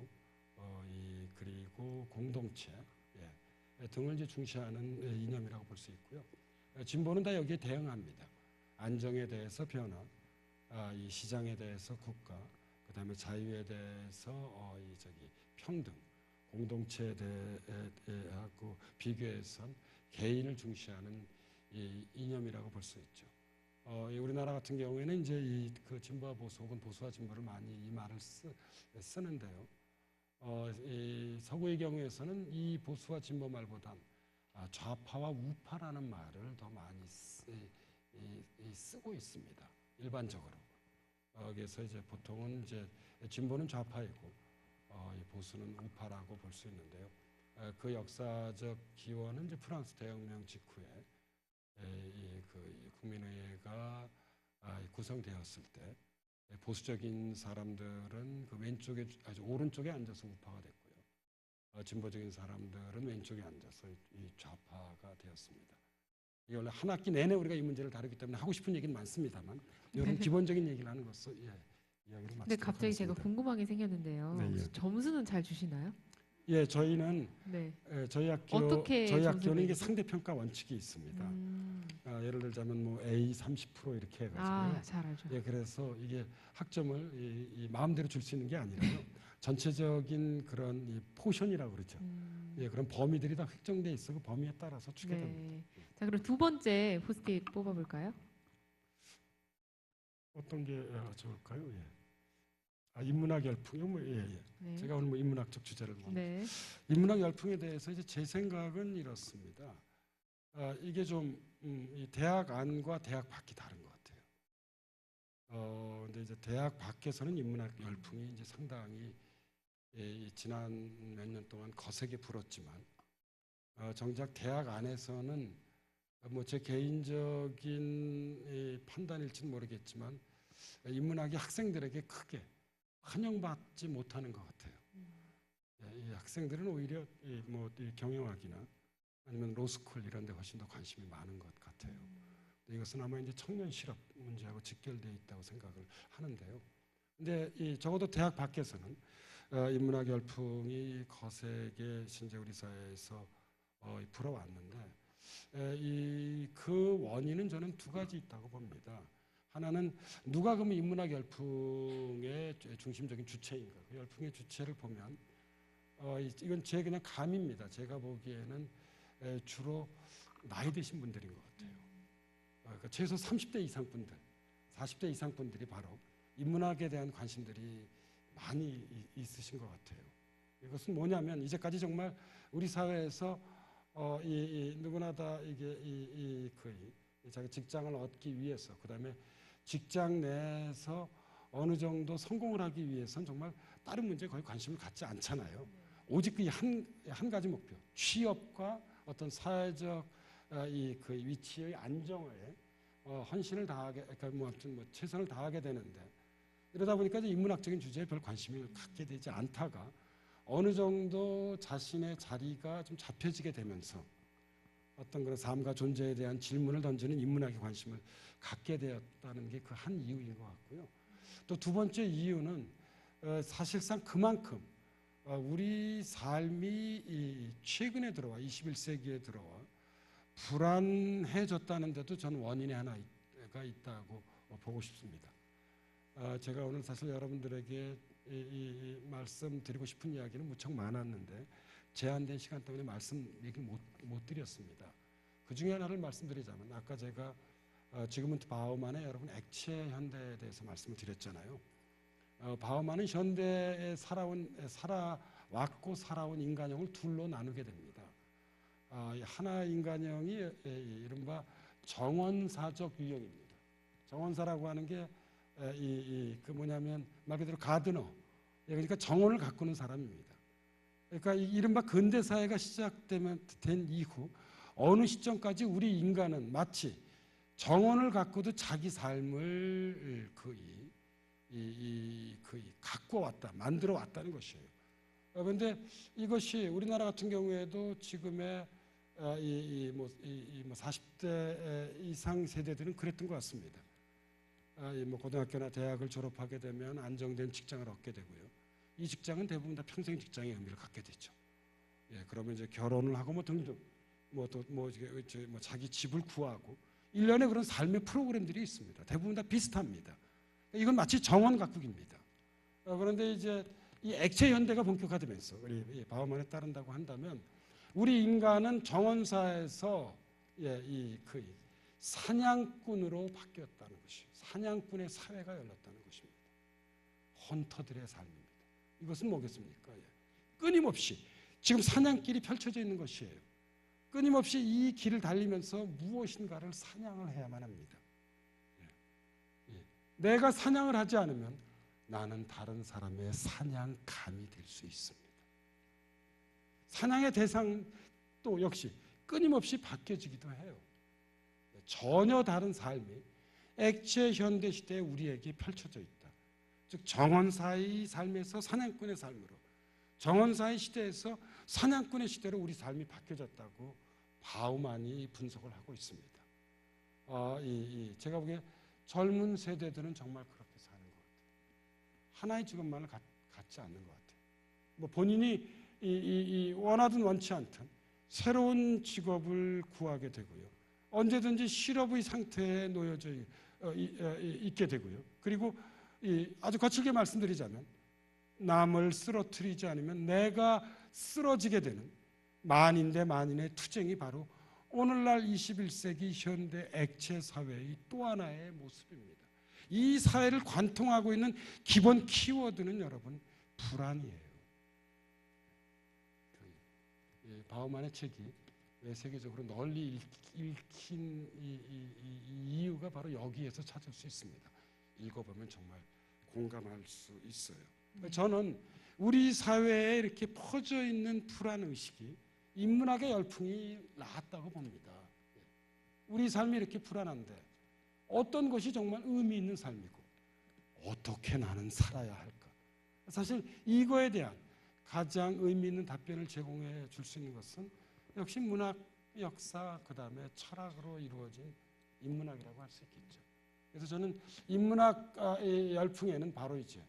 그리고 공동체 등을 이제 중시하는 이념이라고 볼 수 있고요. 진보는 다 여기에 대응합니다. 안정에 대해서 변화, 이 시장에 대해서 국가, 그 다음에 자유에 대해서 평등, 공동체에 대하고 비교해선 개인을 중시하는 이 이념이라고 볼 수 있죠. 우리나라 같은 경우에는 이제 그 진보와 보수 혹은 보수와 진보를 많이 이 말을 쓰는데요. 이 서구의 경우에서는 이 보수와 진보 말보단 좌파와 우파라는 말을 더 많이 쓰고 있습니다. 일반적으로. 그래서 이제 보통은 이제 진보는 좌파이고 이 보수는 우파라고 볼 수 있는데요. 그 역사적 기원은 이제 프랑스 대혁명 직후에 그 국민의회가 구성되었을 때 보수적인 사람들은 그 왼쪽에 오른쪽에 앉아서 우파가 됐고요. 진보적인 사람들은 왼쪽에 앉아서 이 좌파가 되었습니다. 이게 원래 한 학기 내내 우리가 이 문제를 다루기 때문에 하고 싶은 얘기는 많습니다만 이런 기본적인 얘기를 하는 것으로 이야기를 마치도록 근데 갑자기 하겠습니다. 제가 궁금한 게 생겼는데요. 네, 예. 점수는 잘 주시나요? 예, 저희는 네. 저희 어떻게 학교는 이게 점수를 상대평가 원칙이 있습니다. 예를 들자면 뭐 A 30% 이렇게 해가지고요. 잘 알죠. 예, 그래서 이게 학점을 이 마음대로 줄 수 있는 게 아니라요. 전체적인 그런 이 포션이라고 그러죠. 예, 그런 범위들이 다 획정돼 있어. 그 범위에 따라서 주게 됩니다. 자, 그럼 두 번째 포스트잇 뽑아볼까요? 어떤 게 좋을까요? 예. 인문학 열풍. 네. 제가 오늘 인문학적 주제를 네. 인문학 열풍에 대해서 이제 제 생각은 이렇습니다. 이게 좀 이 대학 안과 대학 밖이 다른 것 같아요. 근데 이제 대학 밖에서는 인문학 열풍이 이제 상당히 지난 몇 년 동안 거세게 불었지만 정작 대학 안에서는 뭐 제 개인적인 판단일지는 모르겠지만 인문학이 학생들에게 크게 환영받지 못하는 것 같아요. 이 학생들은 오히려 이 경영학이나 아니면 로스쿨 이런 데 훨씬 더 관심이 많은 것 같아요. 이것은 아마 이제 청년 실업 문제하고 직결되어 있다고 생각을 하는데요. 근데 적어도 대학 밖에서는 인문학 열풍이 거세게 신재 우리 사회에서 불어왔는데 그 원인은 저는 두 가지 있다고 봅니다. 하나는 누가 그러면 인문학 열풍의 중심적인 주체인가? 그 열풍의 주체를 보면 이건 제 그냥 감입니다. 제가 보기에는 주로 나이 드신 분들인 것 같아요. 그러니까 최소 30대 이상 분들, 40대 이상 분들이 바로 인문학에 대한 관심들이 많이 있으신 것 같아요. 이것은 뭐냐면 이제까지 정말 우리 사회에서 누구나 다 이게 자기 직장을 얻기 위해서, 그다음에 직장 내에서 어느 정도 성공을 하기 위해서는 정말 다른 문제에 거의 관심을 갖지 않잖아요. 오직 그 한 가지 목표, 취업과 어떤 사회적 위치의 안정에 헌신을 다하게, 그러니까 아무튼 최선을 다하게 되는데, 이러다 보니까 이제 인문학적인 주제에 별 관심을 갖게 되지 않다가 어느 정도 자신의 자리가 좀 잡혀지게 되면서 어떤 그런 삶과 존재에 대한 질문을 던지는 인문학에 관심을 갖게 되었다는 게 그 한 이유인 것 같고요. 또 두 번째 이유는 사실상 그만큼 우리 삶이 최근에 들어와 21세기에 들어와 불안해졌다는 데도 저는 원인이 하나가 있다고 보고 싶습니다. 제가 오늘 사실 여러분들에게 말씀드리고 싶은 이야기는 무척 많았는데 제한된 시간 때문에 얘기를 못 드렸습니다. 그 중에 하나를 말씀드리자면, 아까 제가 지금은 바우만의 여러분 액체 현대에 대해서 말씀을 드렸잖아요. 바우만은 현대에 살아왔고 살아온 인간형을 둘로 나누게 됩니다. 하나의 인간형이 이른바 정원사적 유형입니다. 정원사라고 하는 게 뭐냐면 말 그대로 가드너, 그러니까 정원을 가꾸는 사람입니다. 그러니까 이른바 근대 사회가 시작된 이후 어느 시점까지 우리 인간은 마치 정원을 가꾸도 자기 삶을 가꾸어 왔다, 만들어 왔다는 것이에요. 그런데 이것이 우리나라 같은 경우에도 지금의 40대 이상 세대들은 그랬던 것 같습니다. 고등학교나 대학을 졸업하게 되면 안정된 직장을 얻게 되고요. 이 직장은 대부분 다 평생 직장의 의미를 갖게 되죠. 그러면 이제 결혼을 하고 등등 자기 집을 구하고 일련의 그런 삶의 프로그램들이 있습니다. 대부분 다 비슷합니다. 이건 마치 정원 가꾸기입니다. 그런데 이제 이 액체 현대가 본격화되면서 우리 바우만에 따른다고 한다면 우리 인간은 정원사에서 사냥꾼으로 바뀌었다는 것이에요. 사냥꾼의 사회가 열렸다는 것입니다. 헌터들의 삶입니다. 이것은 뭐겠습니까? 끊임없이 지금 사냥길이 펼쳐져 있는 것이에요. 끊임없이 이 길을 달리면서 무엇인가를 사냥을 해야만 합니다. 내가 사냥을 하지 않으면 나는 다른 사람의 사냥감이 될 수 있습니다. 사냥의 대상도 역시 끊임없이 바뀌어지기도 해요. 전혀 다른 삶이 액체 현대 시대에 우리에게 펼쳐져 있다. 즉 정원사의 삶에서 사냥꾼의 삶으로, 정원사의 시대에서 사냥꾼의 시대로 우리 삶이 바뀌어졌다고 바우만이 분석을 하고 있습니다. 제가 보기에 젊은 세대들은 정말 그렇게 사는 것 같아요. 하나의 직업만을 갖지 않는 것 같아요. 본인이 원하든 원치 않든 새로운 직업을 구하게 되고요. 언제든지 실업의 상태에 놓여져 있게 되고요. 그리고 아주 거칠게 말씀드리자면 남을 쓰러뜨리지 않으면 내가 쓰러지게 되는 만인 대 만인의 투쟁이 바로 오늘날 21세기 현대 액체 사회의 또 하나의 모습입니다. 이 사회를 관통하고 있는 기본 키워드는 여러분 불안이에요. 바우만의 책이 세계적으로 널리 읽힌 이유가 바로 여기에서 찾을 수 있습니다. 읽어보면 정말 공감할 수 있어요. 저는 우리 사회에 이렇게 퍼져 있는 불안의식이 인문학의 열풍이 낳았다고 봅니다. 우리 삶이 이렇게 불안한데 어떤 것이 정말 의미 있는 삶이고 어떻게 나는 살아야 할까? 사실 이거에 대한 가장 의미 있는 답변을 제공해 줄 수 있는 것은 역시 문학, 역사, 그 다음에 철학으로 이루어진 인문학이라고 할 수 있겠죠. 그래서 저는 인문학 열풍에는 바로 이제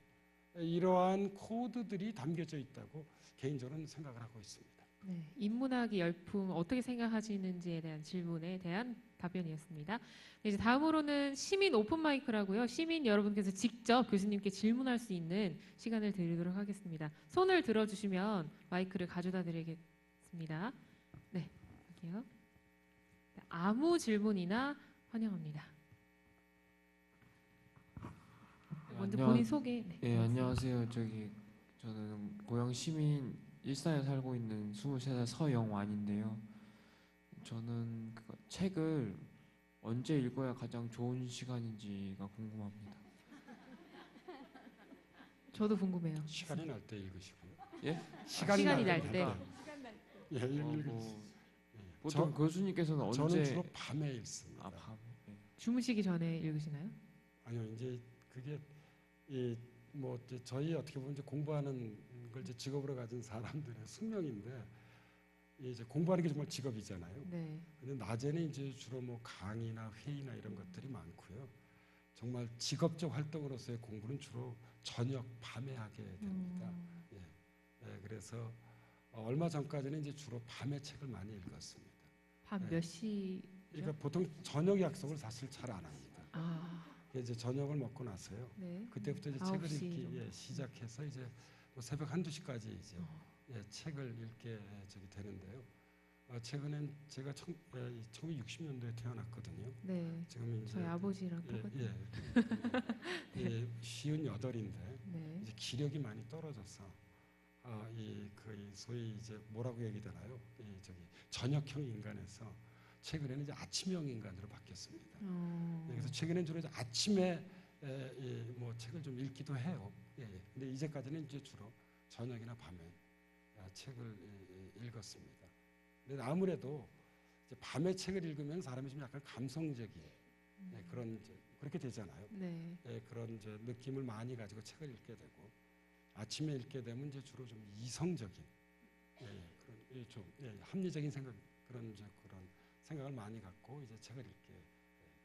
이러한 코드들이 담겨져 있다고 개인적으로는 생각을 하고 있습니다. 네, 인문학의 열풍 어떻게 생각하시는지에 대한 질문에 대한 답변이었습니다. 이제 다음으로는 시민 오픈 마이크라고요. 시민 여러분께서 직접 교수님께 질문할 수 있는 시간을 드리도록 하겠습니다. 손을 들어주시면 마이크를 가져다 드리겠습니다. 네, 여기요. 아무 질문이나 환영합니다. 먼저 본인 소개. 네, 안녕하세요. 저는 고양 시민 일산에 살고 있는 23살 서영완인데요. 저는 그 책을 언제 읽어야 가장 좋은 시간인지가 궁금합니다. 저도 궁금해요. 시간이 날 때 읽으시고요. 예? 시간이 날 때. 예, 뭐 예. 보통 교수님께서는 언제? 저는 주로 밤에 읽습니다. 아, 밤에. 예. 주무시기 전에 읽으시나요? 아니요, 이제 그게 뭐 이제 저희 어떻게 보면 이제 공부하는 걸 이제 직업으로 가진 사람들의 숙명인데 이제 공부하는 게 정말 직업이잖아요. 네. 근데 낮에는 이제 주로 뭐 강의나 회의나 이런 것들이 많고요. 정말 직업적 활동으로서의 공부는 주로 저녁 밤에 하게 됩니다. 그래서 얼마 전까지는 이제 주로 밤에 책을 많이 읽었습니다. 밤 네. 몇 시? 그러니까 보통 저녁 약속을 사실 잘 안 합니다. 아, 이제 저녁을 먹고 나서요. 네. 그때부터 이제 9시 책을 읽기 정도. 시작해서 이제 뭐 새벽 1~2시까지 이제 어. 책을 읽게 저기 되는데요. 최근엔 제가 1960년도에 태어났거든요. 네. 지금 이제 저희 아버지랑 똑같아요. 예, 58인데 네. 이제 기력이 많이 떨어져서 이 소위 이제 뭐라고 얘기되나요? 저기 저녁형 인간에서 최근에는 이제 아침형 인간으로 바뀌었습니다. 그래서 최근에는 주로 이제 아침에 뭐 책을 좀 읽기도 해요. 근데 이제까지는 이제 주로 저녁이나 밤에 책을 읽었습니다. 근데 아무래도 이제 밤에 책을 읽으면 사람이 좀 약간 감성적인 그런 이제 그렇게 되잖아요. 네. 그런 이제 느낌을 많이 가지고 책을 읽게 되고 아침에 읽게 되면 이제 주로 좀 이성적인 그런 좀 합리적인 생각 그런 생각을 많이 갖고 이제 책을 읽게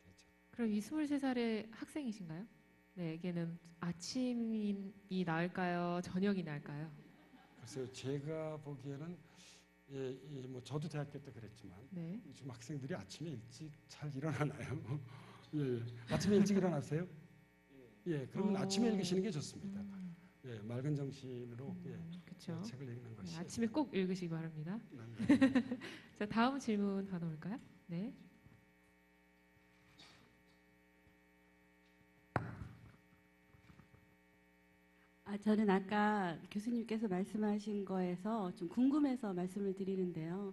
되죠. 그럼 이 23살의 학생이신가요? 네, 에게는 아침이 나을까요? 저녁이 나을까요? 글쎄요, 제가 보기에는 뭐 저도 대학교 때 그랬지만 네. 요즘 학생들이 아침에 일찍 잘 일어나나요? 아침에 일찍 일어나세요? 그러면 아침에 읽으시는 게 좋습니다. 맑은 정신으로 그렇죠. 책을 읽는 것이 아침에 꼭 읽으시기 바랍니다. 네. 자, 다음 질문 받아볼까요? 네. 저는 아까 교수님께서 말씀하신 거에서 좀 궁금해서 말씀을 드리는데요.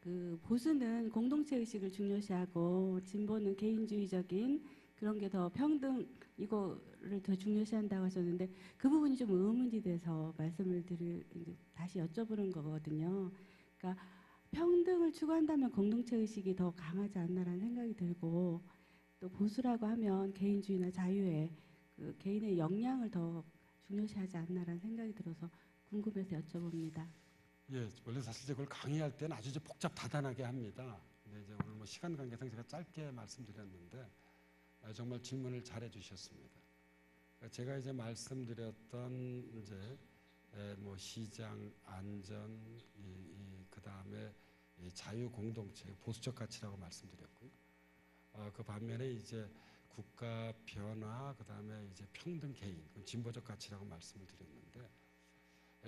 그 보수는 공동체 의식을 중요시하고 진보는 개인주의적인 그런 게 더 평등 이거를 더 중요시한다고 하셨는데 그 부분이 좀 의문이 돼서 말씀을 다시 여쭤보는 거거든요. 그러니까 평등을 추구한다면 공동체 의식이 더 강하지 않나라는 생각이 들고 또 보수라고 하면 개인주의나 자유에 그 개인의 역량을 더 중요시하지 않나라는 생각이 들어서 궁금해서 여쭤봅니다. 원래 사실 그걸 강의할 때는 아주 이제 복잡 다단하게 합니다. 근데 이제 오늘 뭐 시간 관계상 제가 짧게 말씀드렸는데 정말 질문을 잘해 주셨습니다. 제가 이제 말씀드렸던 이제 뭐 시장, 안전, 그 다음에 자유 공동체, 보수적 가치라고 말씀드렸고요. 그 반면에 이제 국가 변화, 그 다음에 이제 평등 개인, 진보적 가치라고 말씀을 드렸는데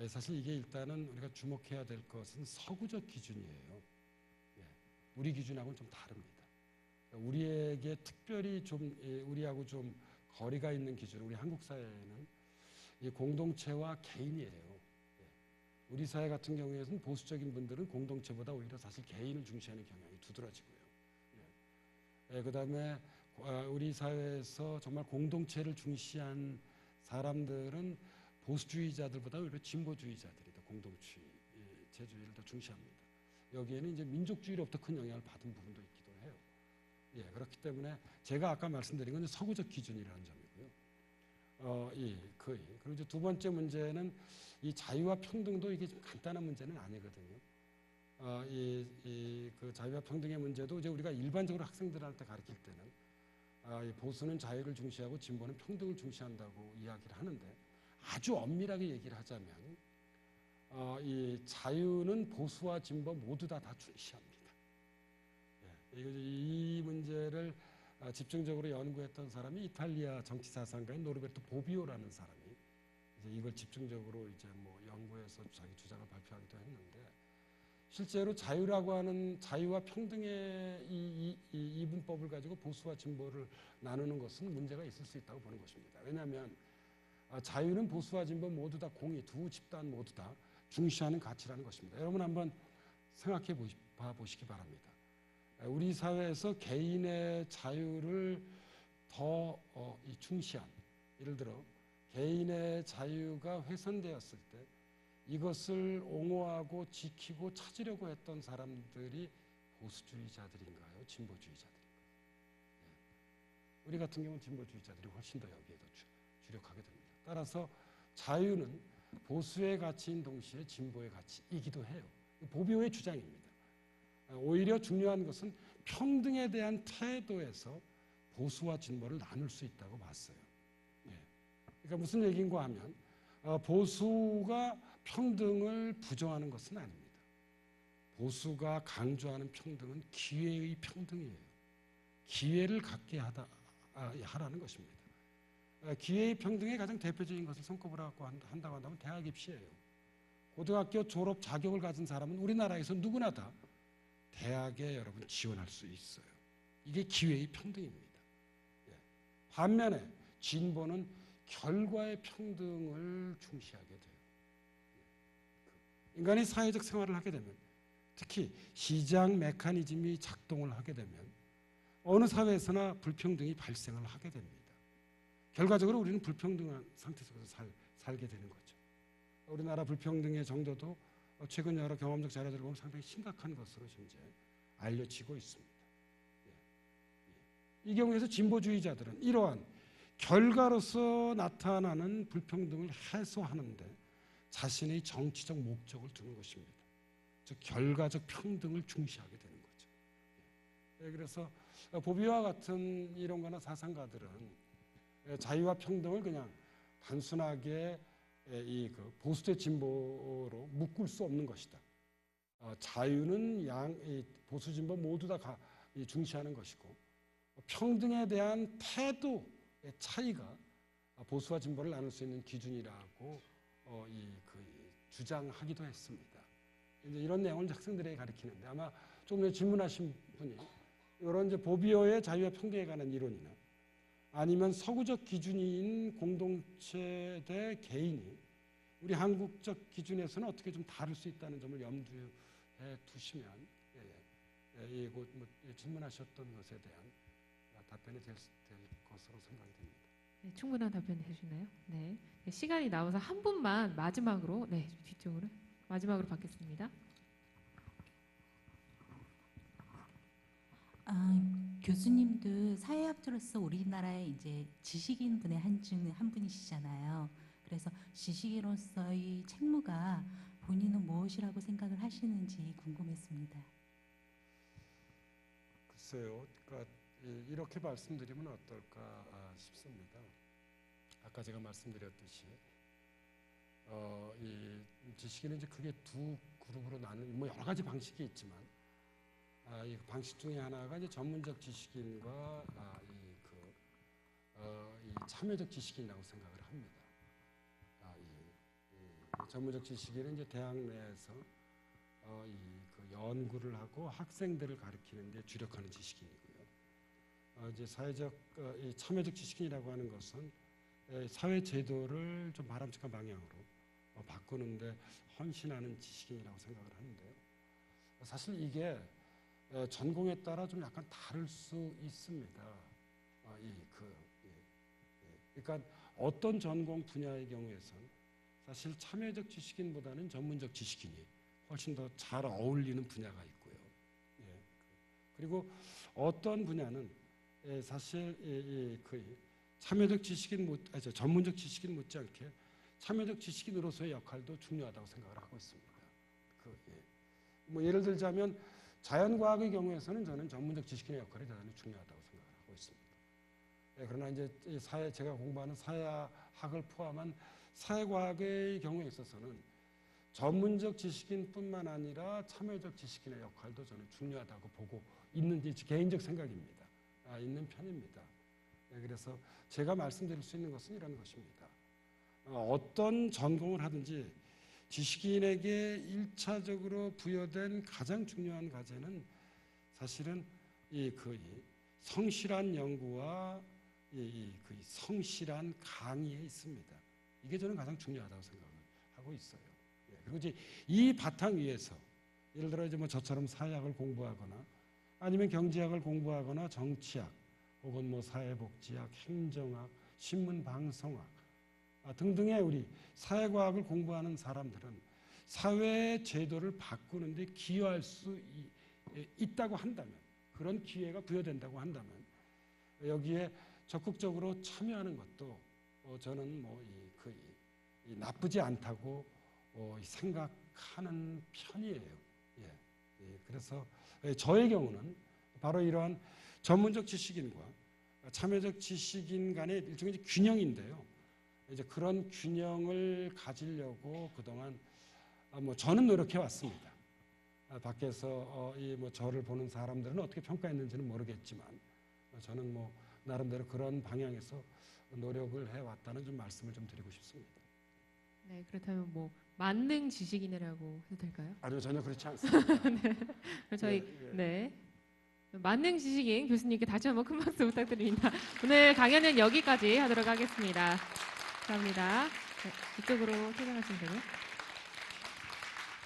사실 이게 일단은 우리가 주목해야 될 것은 서구적 기준이에요. 우리 기준하고는 좀 다릅니다. 우리에게 특별히 좀 우리하고 좀 거리가 있는 기준, 우리 한국 사회에는 이 공동체와 개인이에요. 우리 사회 같은 경우에는 보수적인 분들은 공동체보다 오히려 사실 개인을 중시하는 경향이 두드러지고요. 그 다음에 우리 사회에서 정말 공동체를 중시한 사람들은 보수주의자들보다 오히려 진보주의자들이 더 공동체주의를 더 중시합니다. 여기에는 이제 민족주의로부터 큰 영향을 받은 부분도 있기도 해요. 그렇기 때문에 제가 아까 말씀드린 건 서구적 기준이라는 점이고요. 그리고 이제 두 번째 문제는 이 자유와 평등도 이게 좀 간단한 문제는 아니거든요. 그 자유와 평등의 문제도 이제 우리가 일반적으로 학생들한테 가르칠 때는 이 보수는 자유를 중시하고 진보는 평등을 중시한다고 이야기를 하는데 아주 엄밀하게 얘기를 하자면 이 자유는 보수와 진보 모두 다 중시합니다. 이 문제를 집중적으로 연구했던 사람이 이탈리아 정치사상가인 노르베르토 보비오라는 사람이 이제 이걸 집중적으로 이제 뭐 연구해서 자기 주장을 발표하기도 했는데 실제로 자유라고 하는 자유와 평등의 이 이분법을 가지고 보수와 진보를 나누는 것은 문제가 있을 수 있다고 보는 것입니다. 왜냐하면 자유는 보수와 진보 모두 다 두 집단 모두 다 중시하는 가치라는 것입니다. 여러분 한번 생각해 보시기 바랍니다. 우리 사회에서 개인의 자유를 더 중시한, 예를 들어 개인의 자유가 훼손되었을 때 이것을 옹호하고 지키고 찾으려고 했던 사람들이 보수주의자들인가요? 진보주의자들인가요? 우리 같은 경우는 진보주의자들이 훨씬 더 여기에 더 주력하게 됩니다. 따라서 자유는 보수의 가치인 동시에 진보의 가치이기도 해요. 보비오의 주장입니다. 오히려 중요한 것은 평등에 대한 태도에서 보수와 진보를 나눌 수 있다고 봤어요. 그러니까 무슨 얘기인가 하면 보수가 평등을 부정하는 것은 아닙니다. 보수가 강조하는 평등은 기회의 평등이에요. 기회를 갖게 하라는 것입니다. 기회의 평등의 가장 대표적인 것을 손꼽으라 한다고 한다면 대학 입시예요. 고등학교 졸업 자격을 가진 사람은 우리나라에서 누구나 다 대학에 여러분 지원할 수 있어요. 이게 기회의 평등입니다. 반면에 진보는 결과의 평등을 중시하게 돼요. 인간이 사회적 생활을 하게 되면, 특히 시장 메커니즘이 작동을 하게 되면 어느 사회에서나 불평등이 발생을 하게 됩니다. 결과적으로 우리는 불평등한 상태 속에서 살게 되는 거죠. 우리나라 불평등의 정도도 최근 여러 경험적 자료들을 보면 상당히 심각한 것으로 현재 알려지고 있습니다. 이 경우에서 진보주의자들은 이러한 결과로서 나타나는 불평등을 해소하는데 자신의 정치적 목적을 두는 것입니다. 즉 결과적 평등을 중시하게 되는 거죠. 그래서 보비와 같은 이론가나 사상가들은 자유와 평등을 그냥 단순하게 이 보수 대 진보로 묶을 수 없는 것이다. 자유는 보수 진보 모두 다 중시하는 것이고 평등에 대한 태도의 차이가 보수와 진보를 나눌 수 있는 기준이라고 주장하기도 했습니다. 이제 이런 내용을 학생들에게 가르치는데 아마 조금 전에 질문하신 분이 이런 이제 보비오의 자유와 평등에 관한 이론이나 아니면 서구적 기준인 공동체 대 개인이 우리 한국적 기준에서는 어떻게 좀 다를 수 있다는 점을 염두에 두시면 질문하셨던 것에 대한 답변이 될 것으로 생각이 됩니다. 네, 충분한 답변 해주시나요? 네. 시간이 남아서 한 분만 마지막으로 뒤쪽으로 마지막으로 받겠습니다. 교수님도 사회학자로서 우리나라의 이제 지식인 분의 한 분이시잖아요. 그래서 지식인으로서의 책무가 본인은 무엇이라고 생각을 하시는지 궁금했습니다. 글쎄요, 그러니까 이렇게 말씀드리면 어떨까 싶습니다. 아까 제가 말씀드렸듯이 이 지식인은 이제 크게 두 그룹으로 나누는 여러 가지 방식이 있지만 이 방식 중에 하나가 이제 전문적 지식인과 이 참여적 지식인이라고 생각을 합니다. 이 전문적 지식인은 이제 대학 내에서 연구를 하고 학생들을 가르치는 데 주력하는 지식인이고요. 이제 사회적 이 참여적 지식인이라고 하는 것은 사회 제도를 좀 바람직한 방향으로 바꾸는데 헌신하는 지식인이라고 생각을 하는데요. 사실 이게 전공에 따라 좀 약간 다를 수 있습니다. 그러니까 어떤 전공 분야의 경우에선 사실 참여적 지식인보다는 전문적 지식인이 훨씬 더 잘 어울리는 분야가 있고요. 그리고 어떤 분야는 사실 참여적 지식인 전문적 지식인 못지않게 참여적 지식인으로서의 역할도 중요하다고 생각을 하고 있습니다. 예를 들자면 자연과학의 경우에서는 저는 전문적 지식인의 역할이 대단히 중요하다고 생각을 하고 있습니다. 그러나 이제 제가 공부하는 사회학을 포함한 사회과학의 경우에 있어서는 전문적 지식인뿐만 아니라 참여적 지식인의 역할도 저는 중요하다고 보고 있는 개인적 생각입니다. 있는 편입니다. 그래서 제가 말씀드릴 수 있는 것은 이런 것입니다. 어떤 전공을 하든지 지식인에게 1차적으로 부여된 가장 중요한 과제는 사실은 성실한 연구와 성실한 강의에 있습니다. 이게 저는 가장 중요하다고 생각을 하고 있어요. 그리고 이제 이 바탕 위에서 예를 들어 이제 저처럼 사회학을 공부하거나 아니면 경제학을 공부하거나 정치학 혹은 뭐 사회복지학, 행정학, 신문방송학 등등의 우리 사회과학을 공부하는 사람들은 사회 제도를 바꾸는 데 기여할 수 있다고 한다면, 그런 기회가 부여된다고 한다면 여기에 적극적으로 참여하는 것도 저는 뭐 나쁘지 않다고 생각하는 편이에요. 예. 그래서 저의 경우는 바로 이러한 전문적 지식인과 참여적 지식인 간의 일종의 균형인데요. 이제 그런 균형을 가지려고 그동안 뭐 저는 노력해 왔습니다. 밖에서 뭐 저를 보는 사람들은 어떻게 평가했는지는 모르겠지만 저는 뭐 나름대로 그런 방향에서 노력을 해왔다는 좀 말씀을 좀 드리고 싶습니다. 네, 그렇다면 뭐 만능 지식인이라고 해도 될까요? 아니요, 전혀 그렇지 않습니다. 그럼 저희 네. 만능 지식인 교수님께 다시 한번 큰 박수 부탁드립니다. 오늘 강연은 여기까지 하도록 하겠습니다. 감사합니다. 네, 이쪽으로 퇴장하시면 되고요.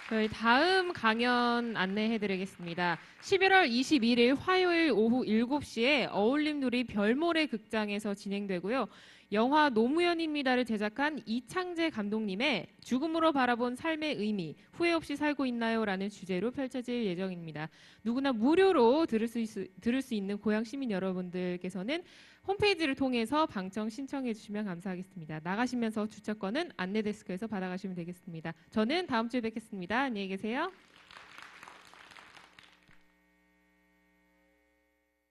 저희 다음 강연 안내해드리겠습니다. 11월 21일 화요일 오후 7시에 어울림놀이 별모래 극장에서 진행되고요. 영화 노무현입니다를 제작한 이창재 감독님의 죽음으로 바라본 삶의 의미, 후회 없이 살고 있나요? 라는 주제로 펼쳐질 예정입니다. 누구나 무료로 들을 수 있는 고향 시민 여러분들께서는 홈페이지를 통해서 방청 신청해 주시면 감사하겠습니다. 나가시면서 주차권은 안내데스크에서 받아가시면 되겠습니다. 저는 다음 주에 뵙겠습니다. 안녕히 계세요.